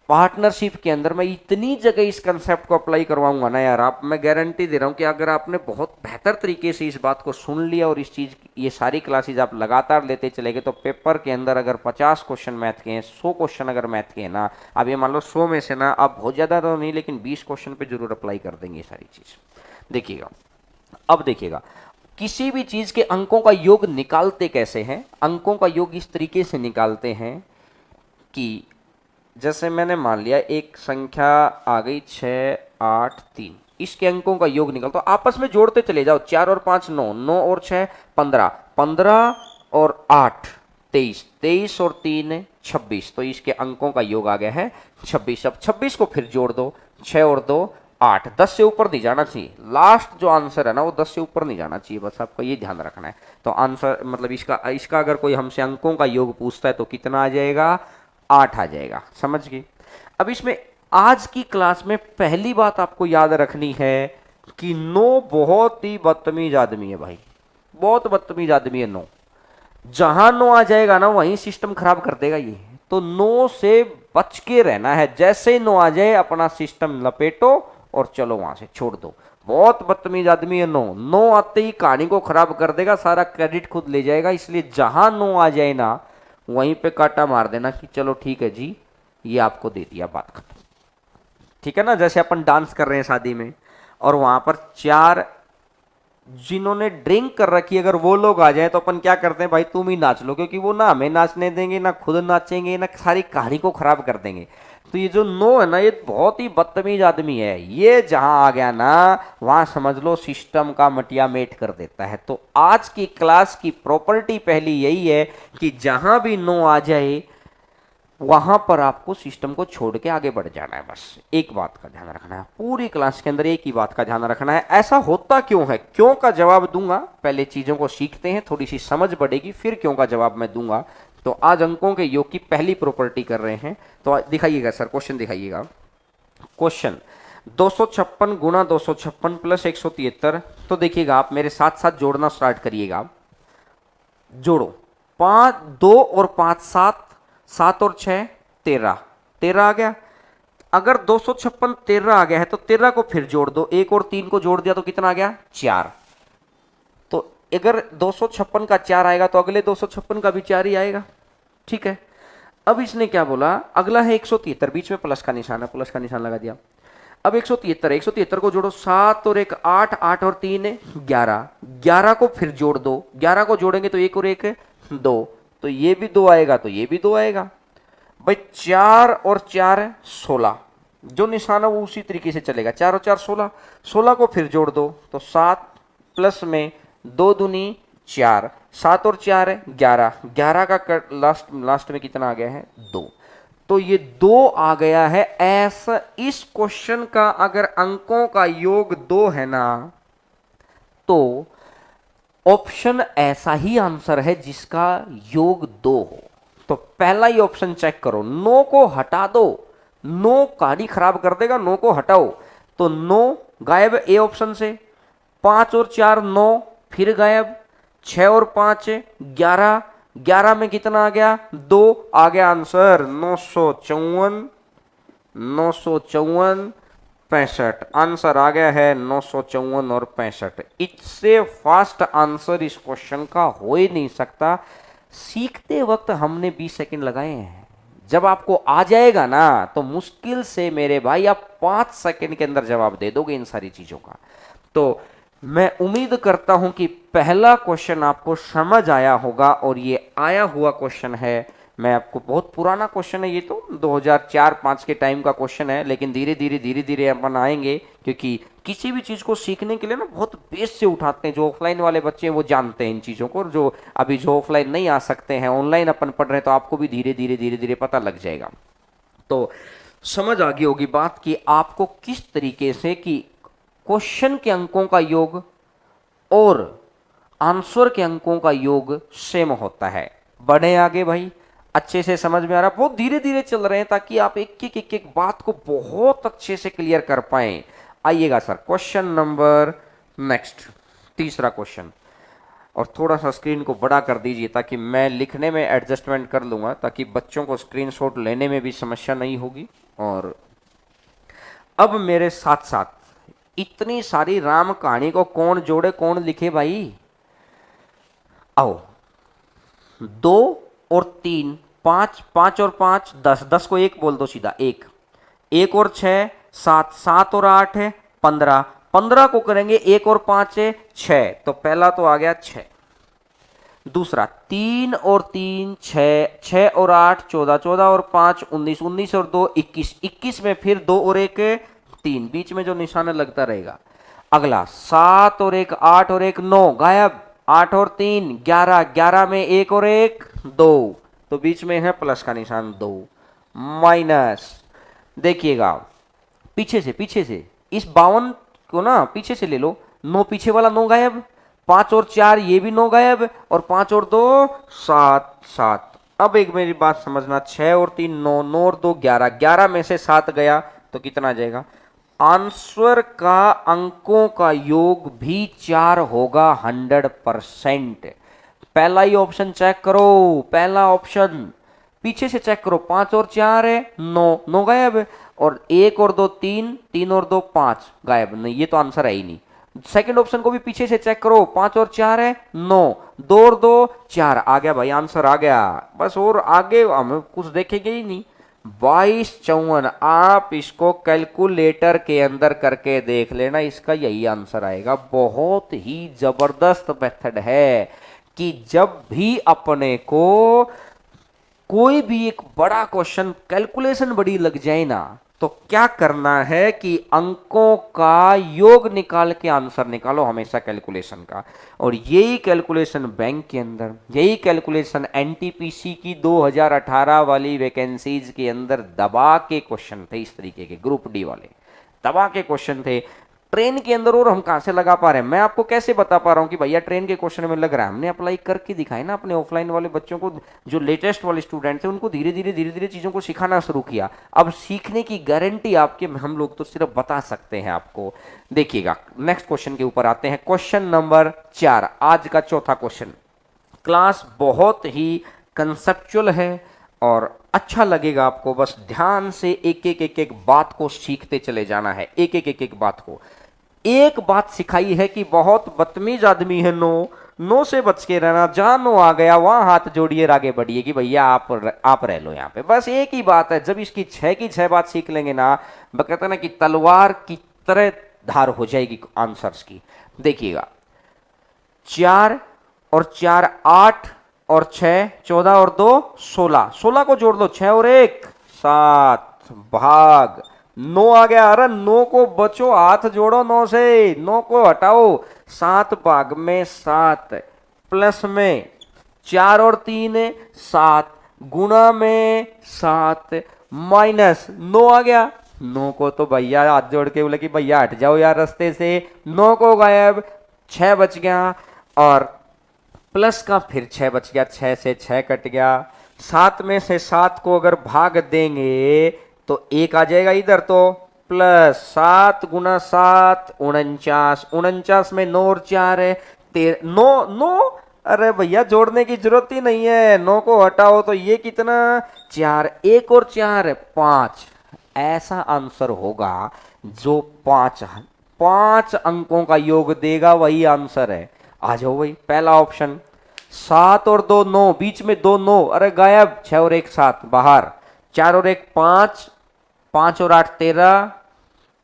पार्टनरशिप के अंदर, मैं इतनी जगह इस कंसेप्ट को अप्लाई करवाऊंगा ना यार, आप, मैं गारंटी दे रहा हूं कि अगर आपने बहुत बेहतर तरीके से इस बात को सुन लिया और इस चीज, ये सारी क्लासेज आप लगातार लेते चले गए, तो पेपर के अंदर अगर 50 क्वेश्चन मैथ के हैं, 100 क्वेश्चन अगर मैथ के हैं ना, अब ये मान लो 100 में से ना, आप बहुत ज्यादा तो नहीं लेकिन 20 क्वेश्चन पे जरूर अप्लाई कर देंगे ये सारी चीज। देखिएगा, अब देखिएगा किसी भी चीज के अंकों का योग निकालते कैसे हैं। अंकों का योग इस तरीके से निकालते हैं कि जैसे मैंने मान लिया एक संख्या आ गई 6 8 3, इसके अंकों का योग निकल, तो आपस में जोड़ते चले जाओ। 4 और 5 9, 9 और 6 15, 15 और 8 23, 23 और 3 26, तो इसके अंकों का योग आ गया है 26। अब 26 को फिर जोड़ दो, 6 और 2 8, 10 से ऊपर नहीं जाना चाहिए। लास्ट जो आंसर है ना वो 10 से ऊपर नहीं जाना चाहिए, बस आपको ये ध्यान रखना है। तो आंसर मतलब इसका अगर कोई हमसे अंकों का योग पूछता है तो कितना आ जाएगा, 8 आ जाएगा। समझ गए। अब इसमें आज की क्लास में पहली बात आपको याद रखनी है कि नो बहुत ही बदतमीज आदमी है भाई, बहुत बदतमीज आदमी है नो। जहां नो आ जाएगा ना वहीं सिस्टम खराब कर देगा ये। तो नो से बच के रहना है, जैसे नो आ जाए अपना सिस्टम लपेटो और चलो वहां से छोड़ दो। बहुत बदतमीज आदमी है नो, नो आते ही कहानी को खराब कर देगा, सारा क्रेडिट खुद ले जाएगा। इसलिए जहां नो आ जाए ना वहीं पे काटा मार देना कि चलो ठीक है जी, ये आपको दे दिया, बात खत्म। ठीक है ना। जैसे अपन डांस कर रहे हैं शादी में और वहां पर 4 जिन्होंने ड्रिंक कर रखी है अगर वो लोग आ जाए तो अपन क्या करते हैं, भाई तुम ही नाच लो, क्योंकि वो ना हमें नाचने देंगे ना खुद नाचेंगे ना सारी कहानी को खराब कर देंगे। तो ये जो नो है ना ये बहुत ही बदतमीज आदमी है, ये जहां आ गया ना वहां समझ लो सिस्टम का मटिया मेट कर देता है। तो आज की क्लास की प्रॉपर्टी पहली यही है कि जहां भी नो आ जाए वहां पर आपको सिस्टम को छोड़ के आगे बढ़ जाना है। बस एक बात का ध्यान रखना है, पूरी क्लास के अंदर एक ही बात का ध्यान रखना है। ऐसा होता क्यों है, क्यों का जवाब दूंगा, पहले चीजों को सीखते हैं, थोड़ी सी समझ बढ़ेगी, फिर क्यों का जवाब मैं दूंगा। तो आज अंकों के योग की पहली प्रॉपर्टी कर रहे हैं। तो दिखाइएगा सर, क्वेश्चन दिखाइएगा। क्वेश्चन 256 गुणा 256 प्लस 173। तो देखिएगा आप मेरे साथ साथ जोड़ना स्टार्ट करिएगा। जोड़ो 5 2 और 5 7, 7 और 6 13, 13 आ गया। अगर 256 13 आ गया है तो 13 को फिर जोड़ दो, 1 और 3 को जोड़ दिया तो कितना आ गया, 4। तो अगर 256 का 4 आएगा तो अगले 256 का भी 4 ही आएगा। ठीक है। अब इसने क्या बोला, अगला है 173, बीच में प्लस का निशान है, प्लस का निशान लगा दिया। अब 173 173 को जोड़ो, 7 और 1 8, 8 और 3 11, 11 को फिर जोड़ दो, 11 को जोड़ेंगे तो 1 और 1 2, तो ये भी 2 आएगा तो ये भी 2 आएगा भाई। 4 और 4 16, जो निशान है वो उसी तरीके से चलेगा, 4 और 4 16, 16 को फिर जोड़ दो तो 7 प्लस में 2 दूनी 4, 7 और 4 11, 11 का लास्ट में कितना आ गया है 2। तो ये 2 आ गया है। ऐसा इस क्वेश्चन का अगर अंकों का योग 2 है ना तो ऑप्शन ऐसा ही आंसर है जिसका योग 2 हो। तो पहला ही ऑप्शन चेक करो, नो को हटा दो, नो कहानी खराब कर देगा, नो को हटाओ तो नो गायब ए ऑप्शन से। 5 और 4 9 फिर गायब, 6 और 5 11, 11 में कितना आ गया 2 आ गया आंसर 954, 954 65 आंसर आ गया है 954 और 65। इससे फास्ट आंसर इस क्वेश्चन का हो ही नहीं सकता। सीखते वक्त हमने 20 सेकंड लगाए हैं, जब आपको आ जाएगा ना तो मुश्किल से मेरे भाई आप 5 सेकंड के अंदर जवाब दे दोगे इन सारी चीजों का। तो मैं उम्मीद करता हूं कि पहला क्वेश्चन आपको समझ आया होगा और ये आया हुआ क्वेश्चन है। मैं आपको बहुत पुराना क्वेश्चन है, ये तो 2004-5 के टाइम का क्वेश्चन है, लेकिन धीरे धीरे अपन आएंगे क्योंकि किसी भी चीज को सीखने के लिए ना बहुत बेस से उठाते हैं। जो ऑफलाइन वाले बच्चे हैं वो जानते हैं इन चीजों को, और जो अभी जो ऑफलाइन नहीं आ सकते हैं ऑनलाइन अपन पढ़ रहे हैं तो आपको भी धीरे धीरे पता लग जाएगा। तो समझ आ गई होगी बात कि आपको किस तरीके से कि क्वेश्चन के अंकों का योग और आंसर के अंकों का योग सेम होता है। बढ़े आगे भाई, अच्छे से समझ में आ रहा, बहुत धीरे धीरे चल रहे हैं ताकि आप एक बात को बहुत अच्छे से क्लियर कर पाए। आइएगा सर क्वेश्चन नंबर नेक्स्ट, तीसरा क्वेश्चन, और थोड़ा सा स्क्रीन को बड़ा कर दीजिए ताकि मैं लिखने में एडजस्टमेंट कर लूंगा, ताकि बच्चों को स्क्रीनशॉट लेने में भी समस्या नहीं होगी। और अब मेरे साथ साथ इतनी सारी राम कहानी को कौन जोड़े कौन लिखे भाई, आओ 2 और 3 5, 5 और 5 10, 10 को 1 बोल दो सीधा, 1 1 और 6 7, 7 और 8 है 15, 15 को करेंगे 1 और 5 है 6, तो पहला तो आ गया 6। दूसरा 3 और 3 6, 6 और 8 14, 14 और 5 19, 19 और 2 21, 21 में फिर 2 और 1 3, बीच में जो निशान लगता रहेगा। अगला 7 और 1 8 और 1 9 गायब, 8 और 3 11, 11 में 1 और 1 2, तो बीच में है प्लस का निशान 2 माइनस। देखिएगा पीछे से इस 52 को ना पीछे से ले लो, 9 पीछे वाला 9 गायब, 5 और 4 ये भी 9 गायब, और 5 और 2 7 7। अब एक मेरी बात समझना, 6 और 3 9, 9 और 2 11, 11 में से 7 गया तो कितना आ जाएगा? आंसर का अंकों का योग भी 4 होगा 100%। पहला ही ऑप्शन चेक करो, पहला ऑप्शन पीछे से चेक करो, 5 और 4 है 9, 9 गायब है, और 1 और 2 3, 3 और 2 5 गायब, नहीं ये तो आंसर है ही नहीं। सेकंड ऑप्शन को भी पीछे से चेक करो, 5 और 4 है 9, 2 और 2 4, आ गया भाई आंसर आ गया, बस और आगे हमें कुछ देखेंगे ही नहीं। 2254, आप इसको कैलकुलेटर के अंदर करके देख लेना, इसका यही आंसर आएगा। बहुत ही जबरदस्त मेथड है कि जब भी अपने को कोई भी एक बड़ा क्वेश्चन कैलकुलेशन बड़ी लग जाए ना, तो क्या करना है कि अंकों का योग निकाल के आंसर निकालो हमेशा कैलकुलेशन का। और यही कैलकुलेशन बैंक के अंदर, यही कैलकुलेशन एनटीपीसी की 2018 वाली वैकेंसीज के अंदर दबा के क्वेश्चन थे, इस तरीके के ग्रुप डी वाले दबा के क्वेश्चन थे ट्रेन के अंदर। और हम कहां से लगा पा रहे हैं, मैं आपको कैसे बता पा रहा हूं कि भैया ट्रेन के क्वेश्चन में लग रहा है? हमने अप्लाई करके दिखाए ना अपने ऑफलाइन वाले बच्चों को, जो लेटेस्ट वाले स्टूडेंट थे उनको धीरे धीरे चीजों को सिखाना शुरू किया। अब सीखने की गारंटी आपके हम लोग तो सिर्फ बता सकते हैं आपको। देखिएगा नेक्स्ट क्वेश्चन के ऊपर आते हैं, क्वेश्चन नंबर 4, आज का चौथा क्वेश्चन। क्लास बहुत ही कंसेप्चुअल है और अच्छा लगेगा आपको, बस ध्यान से एक एक बात को सीखते चले जाना है, एक बात को। एक बात सिखाई है कि बहुत बदतमीज आदमी है नो, नो से बच के रहना, जहां नो आ गया वहां हाथ जोड़िए और आगे बढ़िए कि भैया आप रह लो यहाँ पे, बस एक ही बात है। जब इसकी 6 की 6 बात सीख लेंगे ना, कहते ना कि तलवार की तरह धार हो जाएगी आंसर्स की। देखिएगा 4 और 4 8 और 6 14 और 2 16, 16 को जोड़ लो, 6 और 1 7, भाग 9 आ गया। अरे 9 को बचो, हाथ जोड़ो 9 से, 9 को हटाओ, 7 भाग में 7, प्लस में 4 और 3 7, गुणा में 7, माइनस 9 आ गया। 9 को तो भैया हाथ जोड़ के बोले कि भैया हट जाओ यार रास्ते से, 9 को गायब, 6 बच गया, और प्लस का फिर 6 बच गया, 6 से 6 कट गया, 7 में से 7 को अगर भाग देंगे तो 1 आ जाएगा इधर, तो प्लस 7 गुना 7 49, 49 में 9 और 4 है 9 9, अरे भैया जोड़ने की जरूरत ही नहीं है, 9 को हटाओ तो ये कितना 4, 1 और 4 5, ऐसा आंसर होगा जो 5 अंकों का योग देगा, वही आंसर है। आ जाओ भाई पहला ऑप्शन, 7 और 2 9, बीच में 2 9, अरे गायब, 6 और 1 7 बाहर, 4 और 1 5, 5 और 8 13,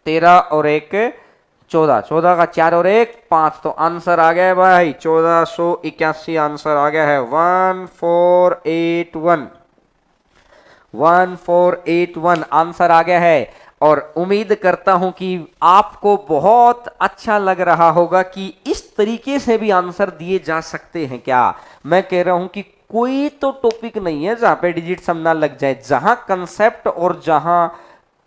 13 और 1 14, 14 का 4 और 1 5, तो आंसर आ गया है भाई 1481, आंसर आ गया है 1481, 1481 आंसर आ गया है। और उम्मीद करता हूं कि आपको बहुत अच्छा लग रहा होगा कि इस तरीके से भी आंसर दिए जा सकते हैं। क्या मैं कह रहा हूं कि कोई तो टॉपिक नहीं है जहां पे डिजिट सम ना लग जाए, जहां कंसेप्ट और जहां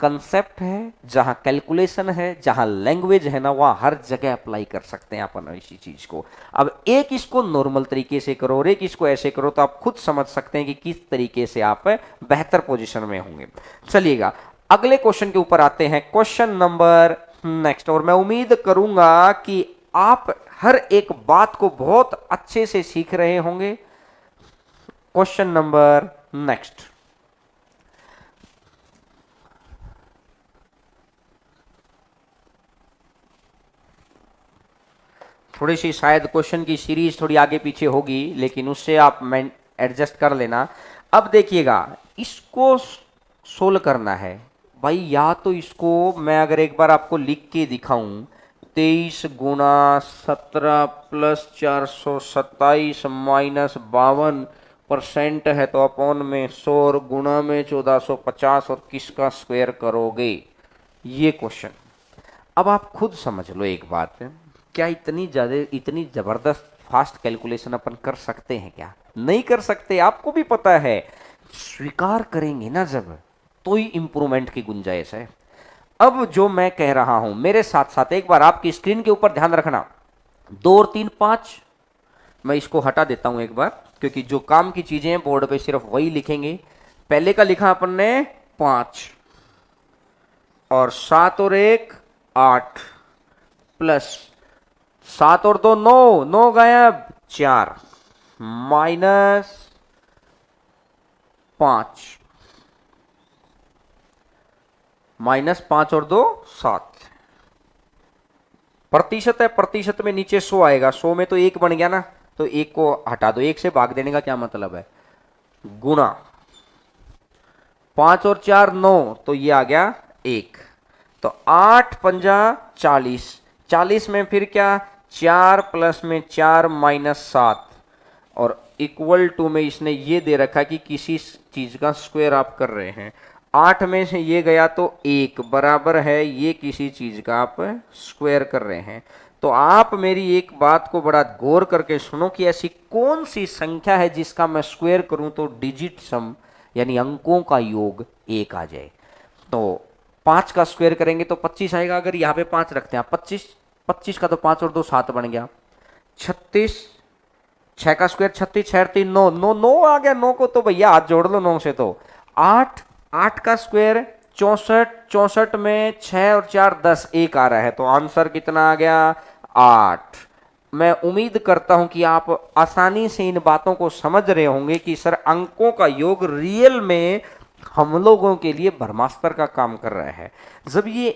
कंसेप्ट है, जहां कैलकुलेशन है, जहां लैंग्वेज है ना, वहां हर जगह अप्लाई कर सकते हैं अपन इसी चीज को। अब एक इसको नॉर्मल तरीके से करो और एक इसको ऐसे करो तो आप खुद समझ सकते हैं कि किस तरीके से आप बेहतर पोजीशन में होंगे। चलिएगा अगले क्वेश्चन के ऊपर आते हैं, क्वेश्चन नंबर नेक्स्ट। और मैं उम्मीद करूंगा कि आप हर एक बात को बहुत अच्छे से सीख रहे होंगे। क्वेश्चन नंबर नेक्स्ट, थोड़ी सी शायद क्वेश्चन की सीरीज थोड़ी आगे पीछे होगी, लेकिन उससे आप एडजस्ट कर लेना। अब देखिएगा इसको सोल्व करना है भाई, या तो इसको मैं अगर एक बार आपको लिख के दिखाऊं, 23 गुना 17 प्लस 427 माइनस 52% है तो अपॉन में 100 और गुणा में 1450, और किसका स्क्वायर करोगे, ये क्वेश्चन। अब आप खुद समझ लो एक बात, क्या इतनी जबरदस्त फास्ट कैलकुलेशन अपन कर सकते हैं? क्या नहीं कर सकते, आपको भी पता है। स्वीकार करेंगे ना जब, तो ही इंप्रूवमेंट की गुंजाइश है। अब जो मैं कह रहा हूं मेरे साथ साथ एक बार आपकी स्क्रीन के ऊपर ध्यान रखना, 2 और 3 5, मैं इसको हटा देता हूं एक बार, क्योंकि जो काम की चीजें हैं बोर्ड पे सिर्फ वही लिखेंगे। पहले का लिखा अपन ने 5 और 7 और 1 8 प्लस 7 और 2 9, 9 गायब, 4 माइनस 5, माइनस 5 और 2 7, प्रतिशत है, प्रतिशत में नीचे 100 आएगा, 100 में तो 1 बन गया ना, तो 1 को हटा दो, 1 से भाग देने का क्या मतलब है, गुणा 5 और 4 9, तो ये आ गया 1, तो 8 पंजा 40, 40 में फिर क्या 4 प्लस में 4 माइनस 7, और इक्वल टू में इसने ये दे रखा कि किसी चीज का स्क्वायर आप कर रहे हैं, 8 में से ये गया तो 1 बराबर है ये किसी चीज का आप स्क्वायर कर रहे हैं। तो आप मेरी एक बात को बड़ा गौर करके सुनो कि ऐसी कौन सी संख्या है जिसका मैं स्क्वायर करूं तो डिजिट सम यानी अंकों का योग 1 आ जाए। तो 5 का स्क्वायर करेंगे तो 25 आएगा, अगर यहाँ पे 5 रखते हैं 25, 25 का तो 5 और 2 7 बन गया, 36, 6 का स्क्वायर 36, 6 3 9, 9 9 आ गया, 9 को तो भैया हाथ जोड़ लो 9 से, तो 8, 8 का स्क्वायर 64, 64 में 6 और 4 10, 1 आ रहा है, तो आंसर कितना आ गया 8। मैं उम्मीद करता हूं कि आप आसानी से इन बातों को समझ रहे होंगे कि सर अंकों का योग रियल में हम लोगों के लिए ब्रह्मास्त्र का काम कर रहा है। जब ये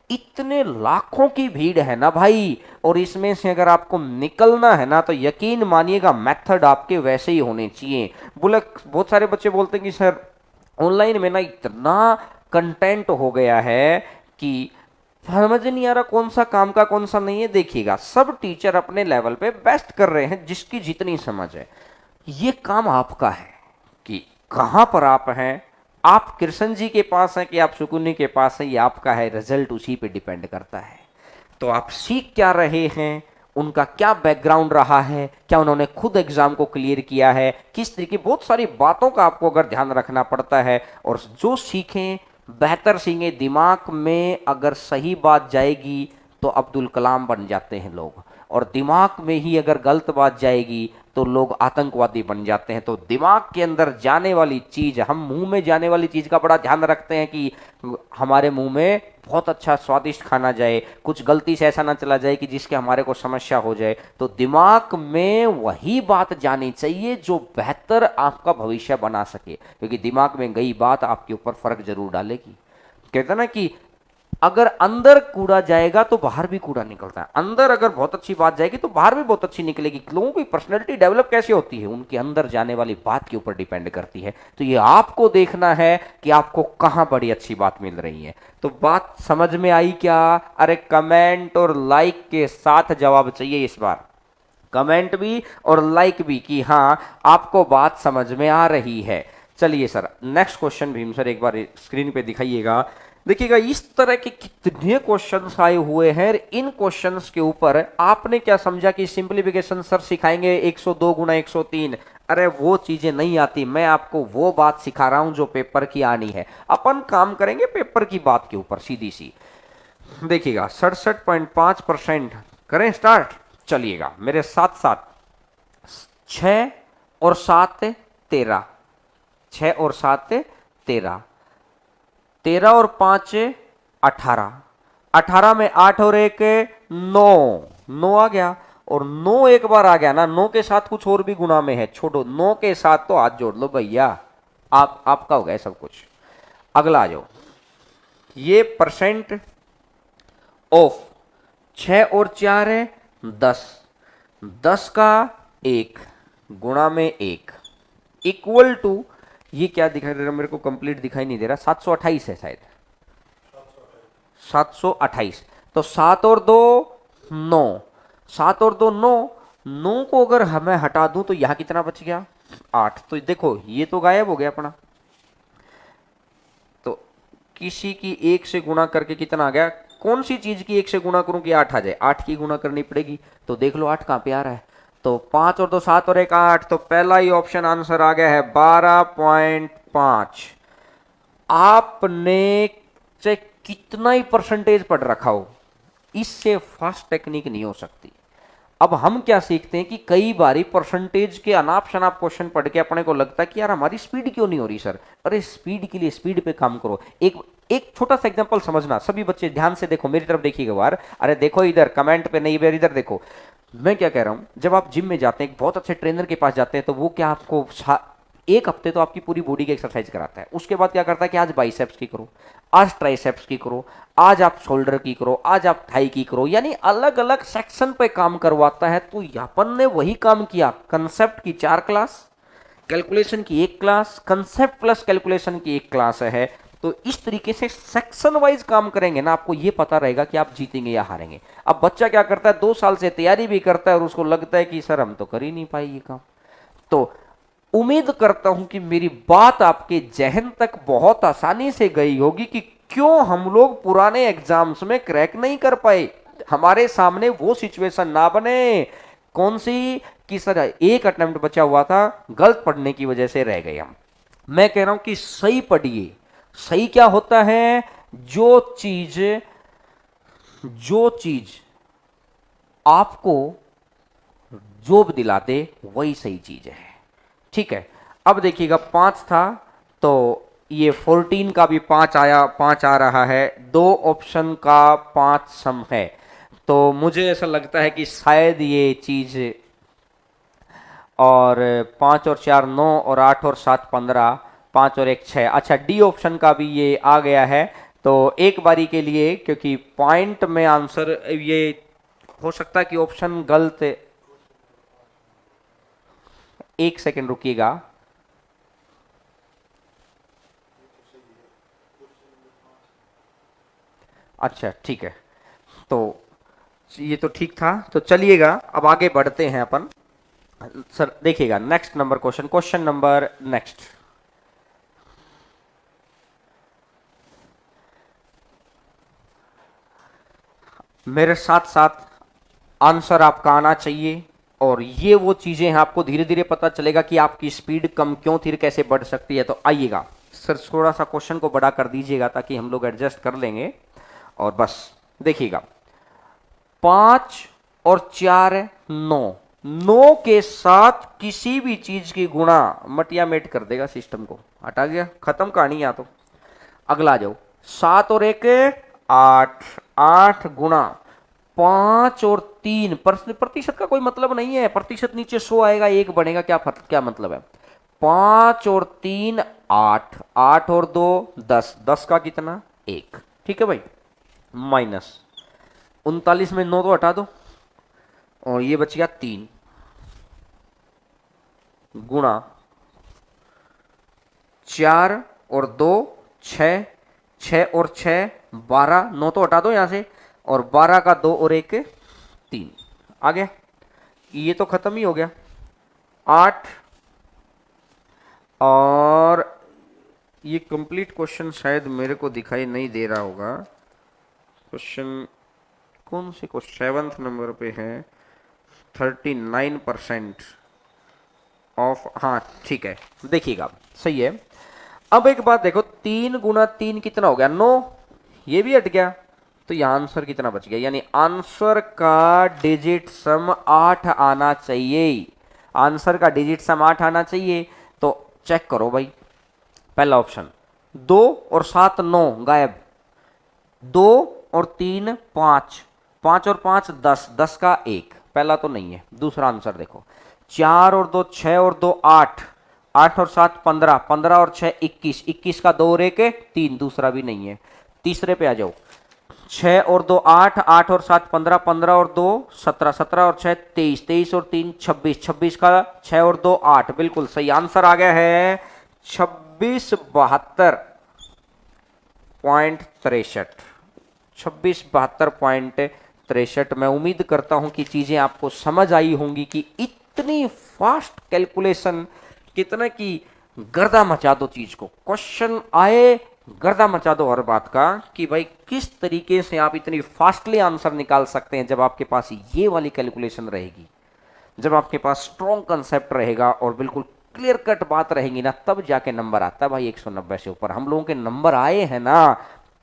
इतने लाखों की भीड़ है ना भाई, और इसमें से अगर आपको निकलना है ना, तो यकीन मानिएगा मेथड आपके वैसे ही होने चाहिए। बोले बहुत सारे बच्चे बोलते हैं कि सर ऑनलाइन में ना इतना कंटेंट हो गया है कि समझ नहीं आ रहा कौन सा काम का कौन सा नहीं है। देखिएगा सब टीचर अपने लेवल पे बेस्ट कर रहे हैं, जिसकी जितनी समझ है। ये काम आपका है कि कहां पर आप हैं, आप कृष्ण जी के पास हैं कि आप सुकुनी के पास हैं, ये आपका है, रिजल्ट उसी पे डिपेंड करता है। तो आप सीख क्या रहे हैं, उनका क्या बैकग्राउंड रहा है, क्या उन्होंने खुद एग्जाम को क्लियर किया है, किस तरीके, बहुत सारी बातों का आपको अगर ध्यान रखना पड़ता है। और जो सीखें बेहतर सीखें, दिमाग में अगर सही बात जाएगी तो अब्दुल कलाम बन जाते हैं लोग, और दिमाग में ही अगर गलत बात जाएगी तो लोग आतंकवादी बन जाते हैं। तो दिमाग के अंदर जाने वाली चीज, हम मुंह में जाने वाली चीज का बड़ा ध्यान रखते हैं कि हमारे मुंह में बहुत अच्छा स्वादिष्ट खाना जाए, कुछ गलती से ऐसा ना चला जाए कि जिसके हमारे को समस्या हो जाए। तो दिमाग में वही बात जानी चाहिए जो बेहतर आपका भविष्य बना सके, क्योंकि दिमाग में गई बात आपके ऊपर फर्क जरूर डालेगी। कहते ना कि अगर अंदर कूड़ा जाएगा तो बाहर भी कूड़ा निकलता है, अंदर अगर बहुत अच्छी बात जाएगी तो बाहर भी बहुत अच्छी निकलेगी। लोगों की पर्सनैलिटी डेवलप कैसे होती है, उनके अंदर जाने वाली बात के ऊपर डिपेंड करती है। तो ये आपको देखना है कि आपको कहां बड़ी अच्छी बात मिल रही है। तो बात समझ में आई क्या? अरे कमेंट और लाइक के साथ जवाब चाहिए इस बार, कमेंट भी और लाइक भी कि हाँ आपको बात समझ में आ रही है। चलिए sir next question Bhim sir एक बार स्क्रीन पे दिखाइएगा। देखिएगा इस तरह के कितने क्वेश्चंस आए हुए हैं, इन क्वेश्चंस के ऊपर आपने क्या समझा कि सिंपलीफिकेशन सर सिखाएंगे 102 गुना 103। अरे वो चीजें नहीं आती, मैं आपको वो बात सिखा रहा हूं जो पेपर की आनी है। अपन काम करेंगे पेपर की बात के ऊपर सीधी सी। देखिएगा 67.5% करें स्टार्ट। चलिएगा मेरे साथ साथ, 6 और 7 13, 6 और 7 13, 13 और 5 18, 18 में 8 और 1 9, 9 आ गया। और 9 एक बार आ गया ना, 9 के साथ कुछ और भी गुना में है, छोड़ो 9 के साथ तो हाथ जोड़ लो भैया, आपका हो गया सब कुछ। अगला आ जाओ, ये परसेंट ऑफ 6 और 4 है 10, 10 का 1 गुणा में 1 इक्वल टू, ये क्या दिखाई दे रहा है मेरे को, कंप्लीट दिखाई नहीं दे रहा, 728 है शायद, 728। तो 7 और 2 9, 7 और 2 9, 9 को अगर हमें हटा दूं तो यहां कितना बच गया 8। तो देखो ये तो गायब हो गया अपना, तो किसी की 1 से गुणा करके कितना आ गया, कौन सी चीज की 1 से गुणा करूं कि 8 आ जाए, 8 की गुणा करनी पड़ेगी। तो देख लो 8 कहां पे आ रहा है, तो 5 और 2 7 और 1 8, तो पहला ही ऑप्शन आंसर आ गया है 12.5। आपने चेक कितना ही परसेंटेज पढ़ रखा हो, इससे फास्ट टेक्निक नहीं हो सकती। अब हम क्या सीखते हैं कि कई बारी परसेंटेज के अनाप शनाप क्वेश्चन पढ़ के अपने को लगता है कि यार हमारी स्पीड क्यों नहीं हो रही सर। अरे स्पीड के लिए स्पीड पे काम करो। एक एक छोटा सा एग्जांपल समझना, सभी बच्चे ध्यान से देखो, मेरी तरफ देखिएगा बार, अरे देखो इधर कमेंट पे नहीं, इधर देखो मैं क्या कह रहा हूं। जब आप जिम में जाते हैं, एक बहुत अच्छे ट्रेनर के पास जाते हैं, तो वो क्या आपको एक हफ्ते तो आपकी पूरी बॉडी की एक्सरसाइज कराता है। उसके बाद क्या करता है कि आज बाइसेप्स की करो, आज ट्राइसेप्स की करो, आज आप शोल्डर की करो, आज आप थाई की करो, यानी अलग अलग सेक्शन पे काम करवाता है। तो अपन ने वही काम किया, कंसेप्ट की 4 क्लास, कैलकुलेशन की 1 क्लास, कंसेप्ट प्लस कैलकुलेशन की 1 क्लास है। तो इस तरीके से सेक्शन वाइज काम करेंगे ना, आपको ये पता रहेगा कि आप जीतेंगे या हारेंगे। अब बच्चा क्या करता है, 2 साल से तैयारी भी करता है और उसको लगता है कि सर हम तो कर ही नहीं पाए ये काम। तो उम्मीद करता हूं कि मेरी बात आपके जहन तक बहुत आसानी से गई होगी कि क्यों हम लोग पुराने एग्जाम्स में क्रैक नहीं कर पाए। हमारे सामने वो सिचुएशन ना बने, कौन सी, कि सर एक अटेम्प्ट बचा हुआ था, गलत पढ़ने की वजह से रह गए हम। मैं कह रहा हूं कि सही पढ़िए। सही क्या होता है, जो चीज आपको जॉब दिलाते वही सही चीज है। ठीक है, अब देखिएगा 5 था, तो ये 14 का भी 5 आया, 5 आ रहा है, 2 ऑप्शन का 5 सम है। तो मुझे ऐसा लगता है कि शायद ये चीज, और 5 और 4 9 और 8 और 7 15, 5 और 1 6। अच्छा, डी ऑप्शन का भी ये आ गया है। तो एक बारी के लिए, क्योंकि पॉइंट में आंसर ये हो सकता है कि ऑप्शन गलत, 1 सेकंड रुकिएगा। अच्छा ठीक है, तो ये तो ठीक था। तो चलिएगा अब आगे बढ़ते हैं अपन। सर देखिएगा next number question number next. मेरे साथ साथ आंसर आपका आना चाहिए, और ये वो चीजें हैं, आपको धीरे धीरे पता चलेगा कि आपकी स्पीड कम क्यों थी, कैसे बढ़ सकती है। तो आइएगा सर, थोड़ा सा क्वेश्चन को बड़ा कर दीजिएगा ताकि हम लोग एडजस्ट कर लेंगे। और बस देखिएगा, 5 और 4 9, 9 के साथ किसी भी चीज की गुणा मटिया मेट कर देगा सिस्टम को, हटा गया, खत्म कहानी। या तो अगला आ जाओ, 7 और 1 8, 8 गुणा 5 और 3, प्रतिशत का कोई मतलब नहीं है, प्रतिशत नीचे 100 आएगा, 1 बनेगा, क्या मतलब है। 5 और 3 8, 8 और 2 10, 10 का कितना 1, ठीक है भाई। माइनस 39 में 9 तो हटा दो, और ये बच गया 3, गुणा 4 और 2 6, 6 और 6 12, 9 तो हटा दो यहां से, और 12 का 2 और 1 3 आ गया। ये तो खत्म ही हो गया। 8, और ये कंप्लीट क्वेश्चन शायद मेरे को दिखाई नहीं दे रहा होगा। क्वेश्चन कौन से को 7th नंबर पे है, 39% ऑफ, हाँ ठीक है, देखिएगा सही है। अब एक बात देखो, 3 गुणा 3 कितना हो गया 9, ये भी हट गया, तो यहां आंसर कितना बच गया, यानी आंसर का डिजिट सम 8 आना चाहिए। आंसर का डिजिट सम 8 आना चाहिए। तो चेक करो भाई, पहला ऑप्शन 2 और 7 9 गायब, 2 और 3 5, 5 और 5 10, 10 का 1, पहला तो नहीं है। दूसरा आंसर देखो, 4 और 2 6 और 2 8, 8 और 7 15, 15 और 6 21, 21 का 2 और 1 3, दूसरा भी नहीं है। तीसरे पे आ जाओ, 6 और 2 8, 8 और 7 15, 15 और 2 17, 17 और 6 23, 23 और 3 26, 26 का 6 और 2 8, बिल्कुल सही आंसर आ गया है 2672.63, 2672.63। मैं उम्मीद करता हूं कि चीजें आपको समझ आई होंगी कि इतनी फास्ट कैलकुलेशन, कितना की गर्दा मचा दो चीज को, क्वेश्चन आए गर्दा मचा दो हर बात का, कि भाई किस तरीके से आप इतनी फास्टली आंसर निकाल सकते हैं। जब आपके पास ये वाली कैलकुलेशन रहेगी, जब आपके पास स्ट्रॉन्ग कंसेप्ट रहेगा और बिल्कुल क्लियर कट बात रहेगी ना, तब जाके नंबर आता है भाई 190 से ऊपर। हम लोगों के नंबर आए हैं ना,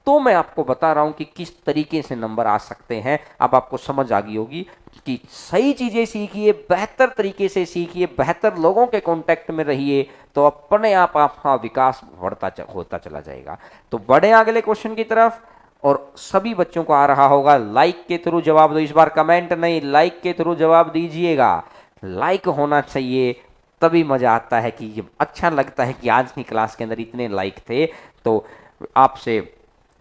तो मैं आपको बता रहा हूं कि किस तरीके से नंबर आ सकते हैं। अब आपको समझ आ गई होगी कि सही चीजें सीखिए, बेहतर तरीके से सीखिए, बेहतर लोगों के कांटेक्ट में रहिए, तो अपने आप आपका विकास होता चला जाएगा। तो बढ़े अगले क्वेश्चन की तरफ। और सभी बच्चों को आ रहा होगा, लाइक के थ्रू जवाब दो, इस बार कमेंट नहीं, लाइक के थ्रू जवाब दीजिएगा। लाइक होना चाहिए, तभी मजा आता है, कि अच्छा लगता है कि आज की क्लास के अंदर इतने लाइक थे। तो आपसे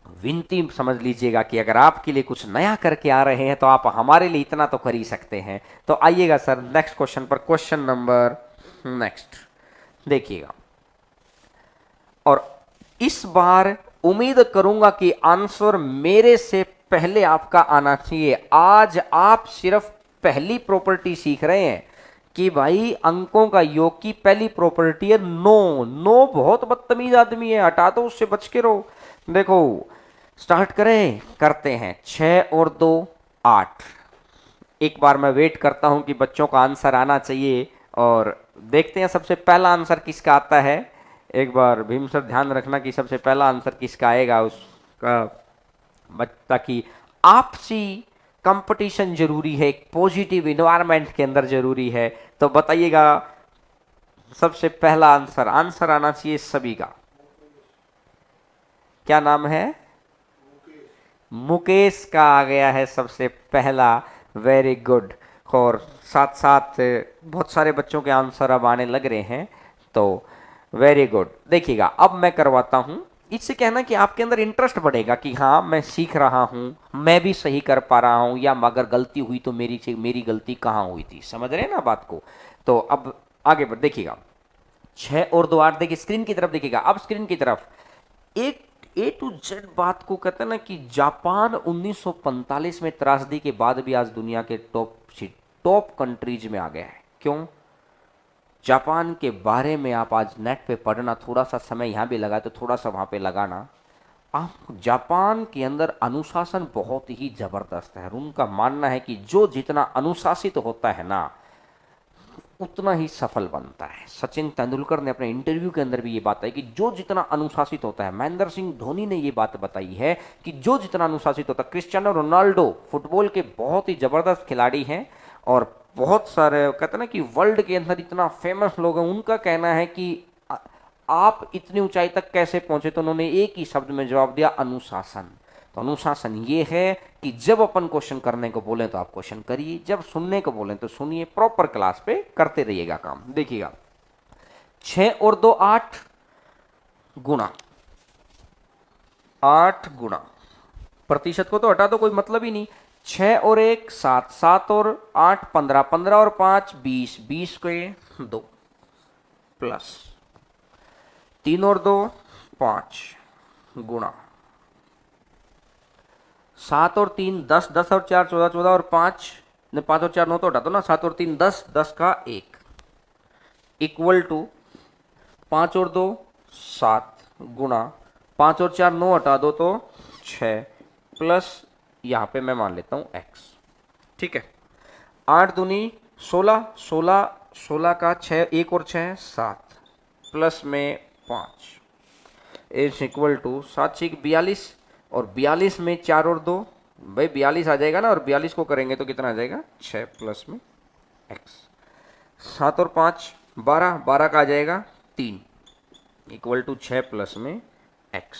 विनती समझ लीजिएगा कि अगर आपके लिए कुछ नया करके आ रहे हैं तो आप हमारे लिए इतना तो कर ही सकते हैं। तो आइएगा सर नेक्स्ट क्वेश्चन पर, क्वेश्चन नंबर नेक्स्ट देखिएगा। और इस बार उम्मीद करूंगा कि आंसर मेरे से पहले आपका आना चाहिए। आज आप सिर्फ पहली प्रॉपर्टी सीख रहे हैं कि भाई अंकों का योग की पहली प्रॉपर्टी है नो। नो बहुत बदतमीज आदमी है, हटा दो, उससे बच के रहो। देखो स्टार्ट करें, करते हैं। 6 और 2 8। एक बार मैं वेट करता हूं कि बच्चों का आंसर आना चाहिए, और देखते हैं सबसे पहला आंसर किसका आता है। एक बार भीम सर ध्यान रखना कि सबसे पहला आंसर किसका आएगा उसका, ताकि आपसी कंपटीशन जरूरी है, एक पॉजिटिव इन्वायरमेंट के अंदर जरूरी है। तो बताइएगा सबसे पहला आंसर, आंसर आना चाहिए सभी का। क्या नाम है? मुकेश का आ गया है सबसे पहला, वेरी गुड। और साथ साथ बहुत सारे बच्चों के आंसर अब आने लग रहे हैं, तो वेरी गुड। देखिएगा अब मैं करवाता हूं, इससे कहना कि आपके अंदर इंटरेस्ट बढ़ेगा कि हाँ मैं सीख रहा हूं, मैं भी सही कर पा रहा हूं, या अगर गलती हुई तो मेरी गलती कहाँ हुई थी। समझ रहे हैं ना बात को। तो अब आगे बढ़ देखिएगा, 6 और 2 8। देखिए स्क्रीन की तरफ देखिएगा, अब स्क्रीन की तरफ एक ए टू जेड बात को कहते हैं ना कि जापान 1945 में त्रासदी के बाद भी आज दुनिया के टॉप कंट्रीज में आ गया है। क्यों? जापान के बारे में आप आज नेट पे पढ़ना, थोड़ा सा समय यहाँ भी लगा तो थोड़ा सा वहाँ पे लगाना। आप जापान के अंदर अनुशासन बहुत ही जबरदस्त है। उनका मानना है कि जो जितना अनुशासित होता है ना उतना ही सफल बनता है। सचिन तेंदुलकर ने अपने इंटरव्यू के अंदर भी ये बात है कि जो जितना अनुशासित होता है, महेंद्र सिंह धोनी ने ये बात बताई है कि जो जितना अनुशासित होता है। क्रिस्टियानो रोनाल्डो फुटबॉल के बहुत ही जबरदस्त खिलाड़ी हैं, और बहुत सारे कहते हैं ना कि वर्ल्ड के अंदर इतना फेमस लोग हैं, उनका कहना है कि आप इतनी ऊंचाई तक कैसे पहुंचे, तो उन्होंने एक ही शब्द में जवाब दिया, अनुशासन। तो अनुशासन ये है कि जब अपन क्वेश्चन करने को बोलें तो आप क्वेश्चन करिए, जब सुनने को बोलें तो सुनिए, प्रॉपर क्लास पे करते रहिएगा काम। देखिएगा 6 और 2 8 गुणा 8 गुणा, प्रतिशत को तो हटा दो, कोई मतलब ही नहीं। 6 और 1 7, 7 और 8 15, 15 और 5 20, 20 को 2 प्लस 3 और 2 5 गुणा 7 और 3 10, 10 और 4 14, 14 और 5 5 और 4 9 तो हटा दो ना, 7 और 3 10, 10 का 1 इक्वल टू 5 और 2 7 गुणा 5 और 4 9 हटा दो तो 6 प्लस यहाँ पे मैं मान लेता हूँ x। ठीक है, 8 दूनी 16, 16 16 का 6 1 और 6 7 प्लस में 5 इज इक्वल टू 7 6 42, और 42 में 4 और 2 भाई 42 आ जाएगा ना, और 42 को करेंगे तो कितना आ जाएगा 6 प्लस में x। 7 और 5 12, 12 का आ जाएगा 3 इक्वल टू 6 प्लस में x।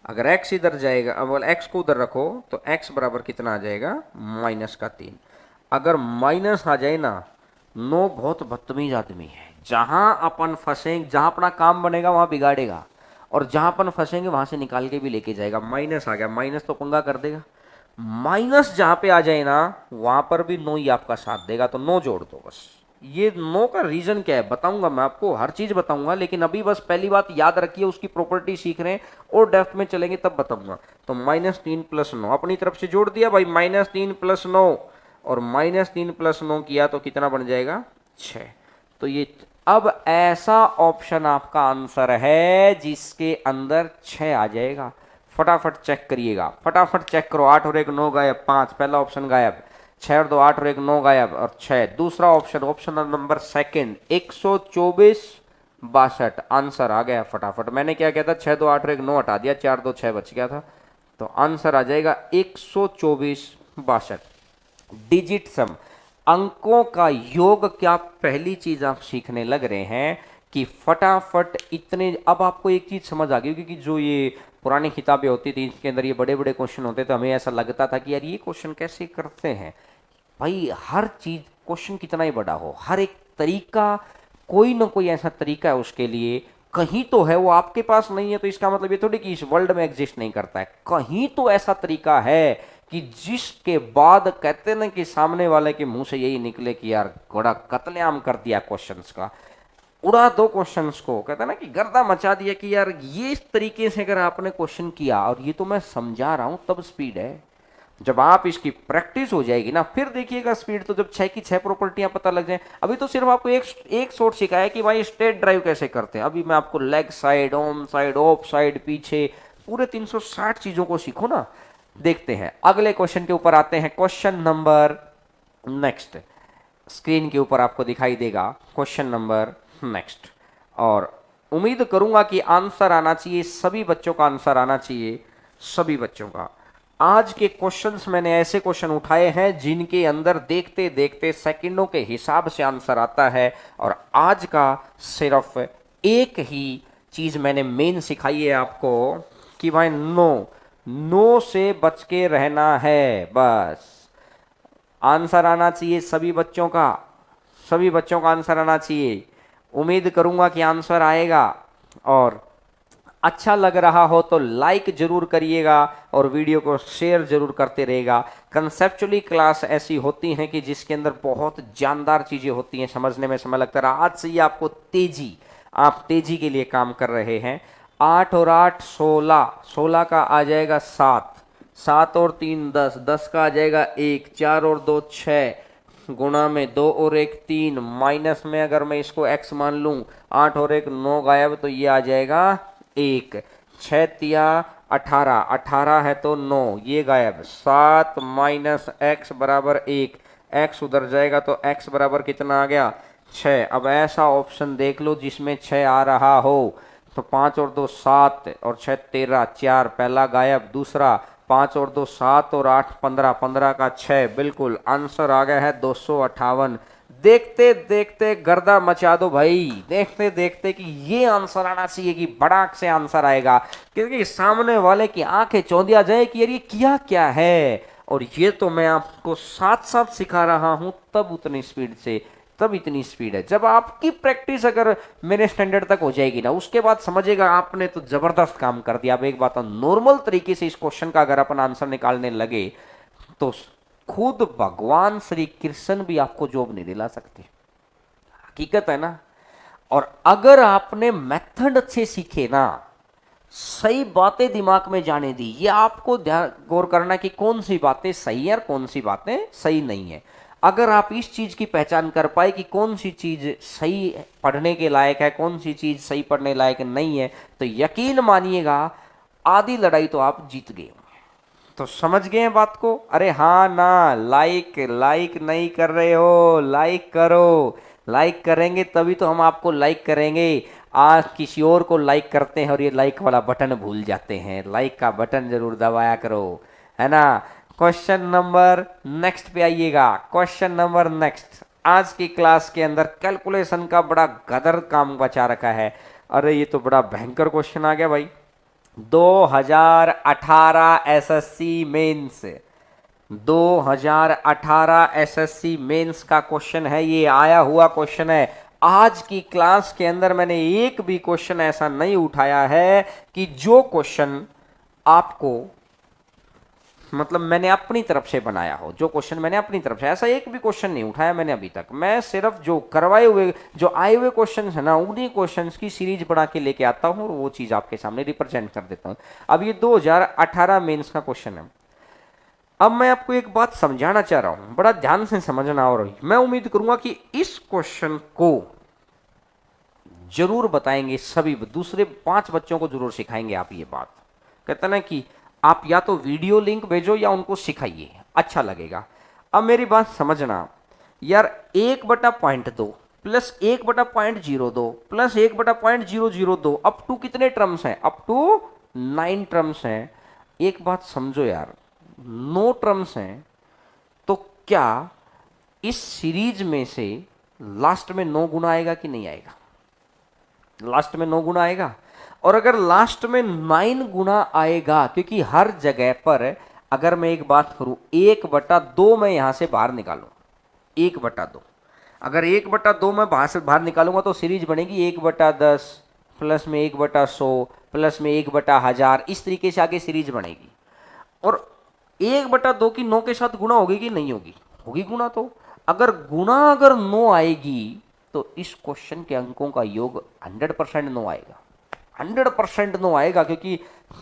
अगर x इधर जाएगा, अब x को उधर रखो तो x बराबर कितना आ जाएगा माइनस का 3। अगर माइनस आ जाए ना, 9 बहुत बदतमीज आदमी है। जहां अपन फंसेंगे, जहां अपना काम बनेगा वहां बिगाड़ेगा, और जहां अपन फंसेंगे वहां से निकाल के भी लेके जाएगा। माइनस आ गया, माइनस तो पंगा कर देगा। माइनस जहां पे आ जाए ना वहां पर भी 9 ही आपका साथ देगा, तो 9 जोड़ दो बस। ये 9 का रीजन क्या है बताऊंगा मैं आपको, हर चीज बताऊंगा, लेकिन अभी बस पहली बात याद रखिए, उसकी प्रॉपर्टी सीख रहे हैं और डेप्थ में चलेंगे तब बताऊंगा। तो -3 + 9 अपनी तरफ से जोड़ दिया भाई, -3 + 9, और -3 + 9 किया तो कितना बन जाएगा 6। तो ये अब ऐसा ऑप्शन आपका आंसर है जिसके अंदर 6 आ जाएगा। फटाफट चेक करिएगा, फटाफट चेक करो। 8 और 1 9 गायब, 5 पहला ऑप्शन गायब, 6 और 2 8 और 1 9 गायब, और 6 दूसरा option, option number second 124 62 answer आ गया फटाफट। मैंने क्या किया था, 6 2 8 और 1 9 हटा दिया, 4 2 6 बच गया था। तो आंसर आ जाएगा 124 62। डिजिट सम, अंकों का योग क्या पहली चीज आप सीखने लग रहे हैं कि फटाफट इतने। अब आपको एक चीज समझ आ गई, क्योंकि जो ये पुरानी किताबें होती थी इसके अंदर ये बड़े बड़े क्वेश्चन होते थे, हमें ऐसा लगता था कि यार ये क्वेश्चन कैसे करते हैं। भाई हर चीज, क्वेश्चन कितना ही बड़ा हो, हर एक तरीका, कोई ना कोई ऐसा तरीका है उसके लिए, कहीं तो है, वो आपके पास नहीं है तो इसका मतलब ये थोड़ी कि इस वर्ल्ड में एग्जिस्ट नहीं करता है। कहीं तो ऐसा तरीका है कि जिसके बाद कहते ना कि सामने वाले के मुंह से यही निकले कि यार बड़ा कत्लेआम कर दिया क्वेश्चंस का, उड़ा दो क्वेश्चंस को, कहते ना कि गर्दा मचा दिया कि यार ये इस तरीके से अगर आपने क्वेश्चन किया और ये तो मैं समझा रहा हूं, तब स्पीड है। जब आप इसकी प्रैक्टिस हो जाएगी ना, फिर देखिएगा स्पीड। तो जब 6 की 6 प्रॉपर्टियां पता लग जाए, अभी तो सिर्फ आपको एक शॉट सिखाया कि भाई स्ट्रेट ड्राइव कैसे करते हैं, अभी मैं आपको leg side, on side, of side, पीछे, पूरे 360 चीजों को सीखो ना। देखते हैं अगले क्वेश्चन के ऊपर आते हैं। क्वेश्चन नंबर नेक्स्ट स्क्रीन के ऊपर आपको दिखाई देगा, क्वेश्चन नंबर नेक्स्ट। और उम्मीद करूंगा कि आंसर आना चाहिए, सभी बच्चों का आंसर आना चाहिए, सभी बच्चों का। आज के क्वेश्चंस मैंने ऐसे क्वेश्चन उठाए हैं जिनके अंदर देखते देखते सेकंडों के हिसाब से आंसर आता है। और आज का सिर्फ एक ही चीज मैंने मेन सिखाई है आपको कि भाई नो से बच के रहना है, बस। आंसर आना चाहिए सभी बच्चों का, सभी बच्चों का आंसर आना चाहिए। उम्मीद करूंगा कि आंसर आएगा, और अच्छा लग रहा हो तो लाइक जरूर करिएगा और वीडियो को शेयर जरूर करते रहेगा। कंसेप्चुअली क्लास ऐसी होती हैं कि जिसके अंदर बहुत जानदार चीजें होती हैं, समझने में समय लगता है। आज से ही आपको तेजी, आप तेजी के लिए काम कर रहे हैं। 8 और 8 16, 16 का आ जाएगा 7, 7 और 3 10, 10 का आ जाएगा 1, 4 और 2 6, गुणा में 2 और 1 3, माइनस में अगर मैं इसको x मान लूं, 8 और 1 9 गायब, तो ये आ जाएगा 1, 6 तिया 18, 18 है तो 9, ये गायब, 7 माइनस x बराबर 1, x उधर जाएगा तो x बराबर कितना आ गया 6। अब ऐसा ऑप्शन देख लो जिसमें 6 आ रहा हो, तो 5 और 2 7 और 6 13, 4 पहला गायब, दूसरा 5 और 2 7 और 8 15, 15 का 6, बिल्कुल आंसर आ गया है 258। देखते देखते गर्दा मचा दो भाई, देखते देखते कि ये आंसर आना चाहिए कि बड़ाक से आंसर आएगा, क्योंकि सामने वाले की आंखें चौंधिया जाए कि यार ये किया क्या है। और ये तो मैं आपको साथ साथ सिखा रहा हूं, तब उतनी स्पीड से, तब इतनी स्पीड है। जब आपकी प्रैक्टिस अगर मेरे स्टैंडर्ड तक हो जाएगी ना, उसके बाद समझेगा आपने तो जबरदस्त काम कर दिया। अब एक बात, नॉर्मल तरीके से इस क्वेश्चन का अगर अपन आंसर निकालने लगे तो खुद भगवान श्री कृष्ण भी आपको जॉब नहीं दिला सकते, हकीकत है ना। और अगर आपने मेथड अच्छे सीखे ना, सही बातें दिमाग में जाने दी, ये आपको ध्यान गौर करना कि कौन सी बातें सही है और कौन सी बातें सही नहीं है। अगर आप इस चीज की पहचान कर पाए कि कौन सी चीज सही पढ़ने के लायक है, कौन सी चीज सही पढ़ने लायक नहीं है, तो यकीन मानिएगा आधी लड़ाई तो आप जीत गए। तो समझ गए हैं बात को? अरे हाँ ना, लाइक नहीं कर रहे हो, लाइक करो। लाइक करेंगे तभी तो हम आपको लाइक करेंगे। आज किसी और को लाइक करते हैं और ये लाइक वाला बटन भूल जाते हैं। लाइक का बटन जरूर दबाया करो, है ना। क्वेश्चन नंबर नेक्स्ट पे आइएगा। क्वेश्चन नंबर नेक्स्ट, आज की क्लास के अंदर कैलकुलेशन का बड़ा गदर काम बचा रखा है। अरे ये तो बड़ा भयंकर क्वेश्चन आ गया भाई। 2018 एसएससी मेंस, 2018 एसएससी मेंस का क्वेश्चन है, ये आया हुआ क्वेश्चन है। आज की क्लास के अंदर मैंने एक भी क्वेश्चन ऐसा नहीं उठाया है कि जो क्वेश्चन आपको, मतलब मैंने अपनी तरफ से बनाया हो, जो क्वेश्चन मैंने अपनी तरफ से, ऐसा एक भी क्वेश्चन नहीं उठाया मैंने अभी तक। मैं सिर्फ जो करवाए हुए, जो आए हुए क्वेश्चन है ना, उन्हीं क्वेश्चंस की सीरीज बना के लेके आता हूं और वो चीज आपके सामने रिप्रेजेंट कर देता हूं। अब ये 2018 मेंस का क्वेश्चन है। अब मैं आपको एक बात समझाना चाह रहा हूं, बड़ा ध्यान से समझना। और मैं उम्मीद करूंगा कि इस क्वेश्चन को जरूर बताएंगे सभी, दूसरे 5 बच्चों को जरूर सिखाएंगे आप ये बात। कहते ना कि आप या तो वीडियो लिंक भेजो या उनको सिखाइए, अच्छा लगेगा। अब मेरी बात समझना यार, 1/.2 प्लस 1/.02 प्लस 1/.002 अप टू कितने टर्म्स हैं? अप टू 9 टर्म्स हैं। एक बात समझो यार, 9 टर्म्स हैं, तो क्या इस सीरीज में से लास्ट में 9 गुना आएगा कि नहीं आएगा? लास्ट में 9 गुना आएगा। और अगर लास्ट में 9 गुना आएगा, क्योंकि हर जगह पर अगर मैं एक बात करूं, 1/2 मैं यहां से बाहर निकालूं, 1/2, अगर 1/2 मैं बाहर से बाहर निकालूंगा तो सीरीज बनेगी 1/10 प्लस में 1/100 प्लस में 1/1000, इस तरीके से आगे सीरीज बनेगी। और 1/2 की 9 के साथ गुणा होगी कि नहीं होगी? होगी गुणा। तो अगर 9 आएगी तो इस क्वेश्चन के अंकों का योग 100% 9 आएगा, 100% 9 आएगा, क्योंकि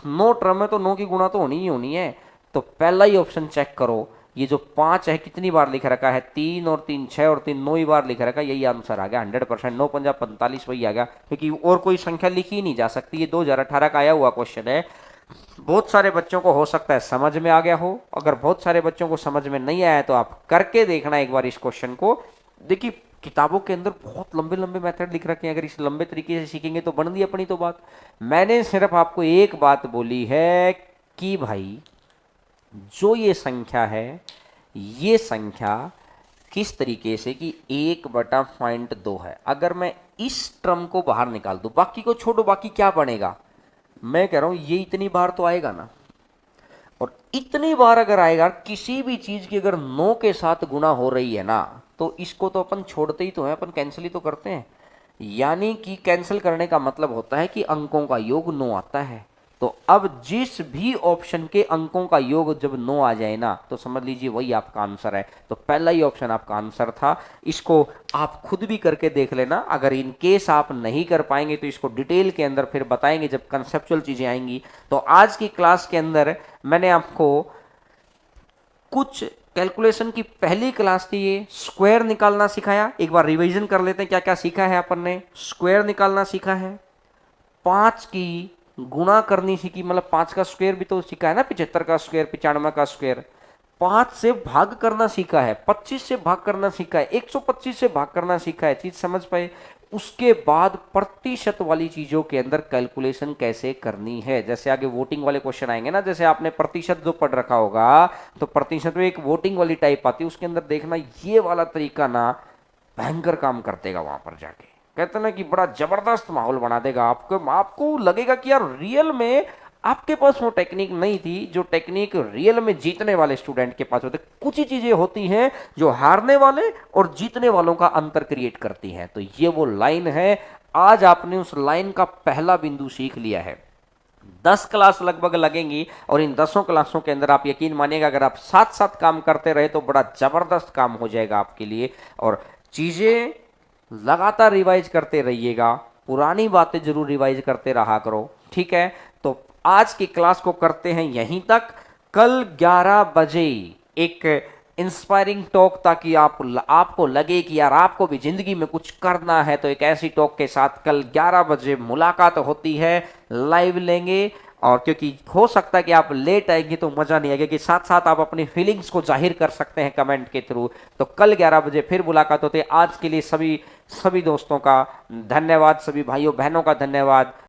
9 टर्म है तो 9 की गुणा तो होनी ही होनी है। तो पहला ही ऑप्शन चेक करो, ये जो 5 है कितनी बार लिख रखा है? 3 और 3 6 और 3 9 ही बार लिख रखा है, यही आंसर आ गया 100%। 9 पंजा 45 वही आ गया, क्योंकि और कोई संख्या लिखी ही नहीं जा सकती। ये 2018 का आया हुआ क्वेश्चन है। बहुत सारे बच्चों को हो सकता है समझ में आ गया हो, अगर बहुत सारे बच्चों को समझ में नहीं आया तो आप करके देखना एक बार इस क्वेश्चन को। देखिए किताबों के अंदर बहुत लंबे लंबे मेथड लिख रखे हैं, अगर इस लंबे तरीके से सीखेंगे तो बन दी अपनी तो बात। मैंने सिर्फ आपको एक बात बोली है कि भाई जो ये संख्या है, ये संख्या किस तरीके से कि 1/2 है। अगर मैं इस टर्म को बाहर निकाल दूं, बाकी को छोड़ो, बाकी क्या बनेगा, मैं कह रहा हूं ये इतनी बार तो आएगा ना। और इतनी बार अगर आएगा, किसी भी चीज की अगर 9 के साथ गुणा हो रही है ना, तो इसको तो अपन छोड़ते ही तो हैं, अपन कैंसिल ही तो करते हैं। यानी कि कैंसिल करने का मतलब होता है कि अंकों का योग 9 आता है। तो अब जिस भी ऑप्शन के अंकों का योग जब 9 आ जाए ना, तो समझ लीजिए वही आपका आंसर है। तो पहला ही ऑप्शन आपका आंसर था। इसको आप खुद भी करके देख लेना, अगर इन केस आप नहीं कर पाएंगे तो इसको डिटेल के अंदर फिर बताएंगे जब कंसेप्चुअल चीजें आएंगी। तो आज की क्लास के अंदर मैंने आपको कुछ कैलकुलेशन की पहली क्लास थी, ये स्क्वायर निकालना सिखाया। एक बार रिवीजन कर लेते हैं क्या क्या सीखा है अपन ने। स्क्वायर निकालना सीखा है, 5 की गुणा करनी सीखी, मतलब 5 का स्क्वायर भी तो सीखा है ना, 75 का स्क्वायर, 95 का स्क्वायर। 5 से भाग करना सीखा है, 25 से भाग करना सीखा है, 125 से भाग करना सीखा है, चीज समझ पाए। उसके बाद प्रतिशत वाली चीजों के अंदर कैलकुलेशन कैसे करनी है, जैसे आगे वोटिंग वाले क्वेश्चन आएंगे ना, जैसे आपने प्रतिशत जो पढ़ रखा होगा, तो प्रतिशत में एक वोटिंग वाली टाइप आती है, उसके अंदर देखना ये वाला तरीका ना भयंकर काम कर देगा। वहां पर जाके कहते ना कि बड़ा जबरदस्त माहौल बना देगा। आपको लगेगा कि यार रियल में आपके पास वो टेक्निक नहीं थी, जो टेक्निक रियल में जीतने वाले स्टूडेंट के पास होते। कुछ ही चीजें होती हैं जो हारने वाले और जीतने वालों का अंतर क्रिएट करती हैं। तो ये वो लाइन है, आज आपने उस लाइन का पहला बिंदु सीख लिया है। 10 क्लास लगभग लगेंगी और इन 10 क्लासों के अंदर आप यकीन मानिएगा, अगर आप साथ साथ काम करते रहे तो बड़ा जबरदस्त काम हो जाएगा आपके लिए। और चीजें लगातार रिवाइज करते रहिएगा, पुरानी बातें जरूर रिवाइज करते रहा करो, ठीक है। तो आज की क्लास को करते हैं यहीं तक। कल 11 बजे एक इंस्पायरिंग टॉक, ताकि आपको लगे कि यार आपको भी जिंदगी में कुछ करना है, तो एक ऐसी टॉक के साथ कल 11 बजे मुलाकात होती है, लाइव लेंगे। और क्योंकि हो सकता है कि आप लेट आएंगे तो मजा नहीं आएगा, कि साथ साथ आप अपनी फीलिंग्स को जाहिर कर सकते हैं कमेंट के थ्रू। तो कल 11 बजे फिर मुलाकात होती है। आज के लिए सभी दोस्तों का धन्यवाद, सभी भाइयों बहनों का धन्यवाद।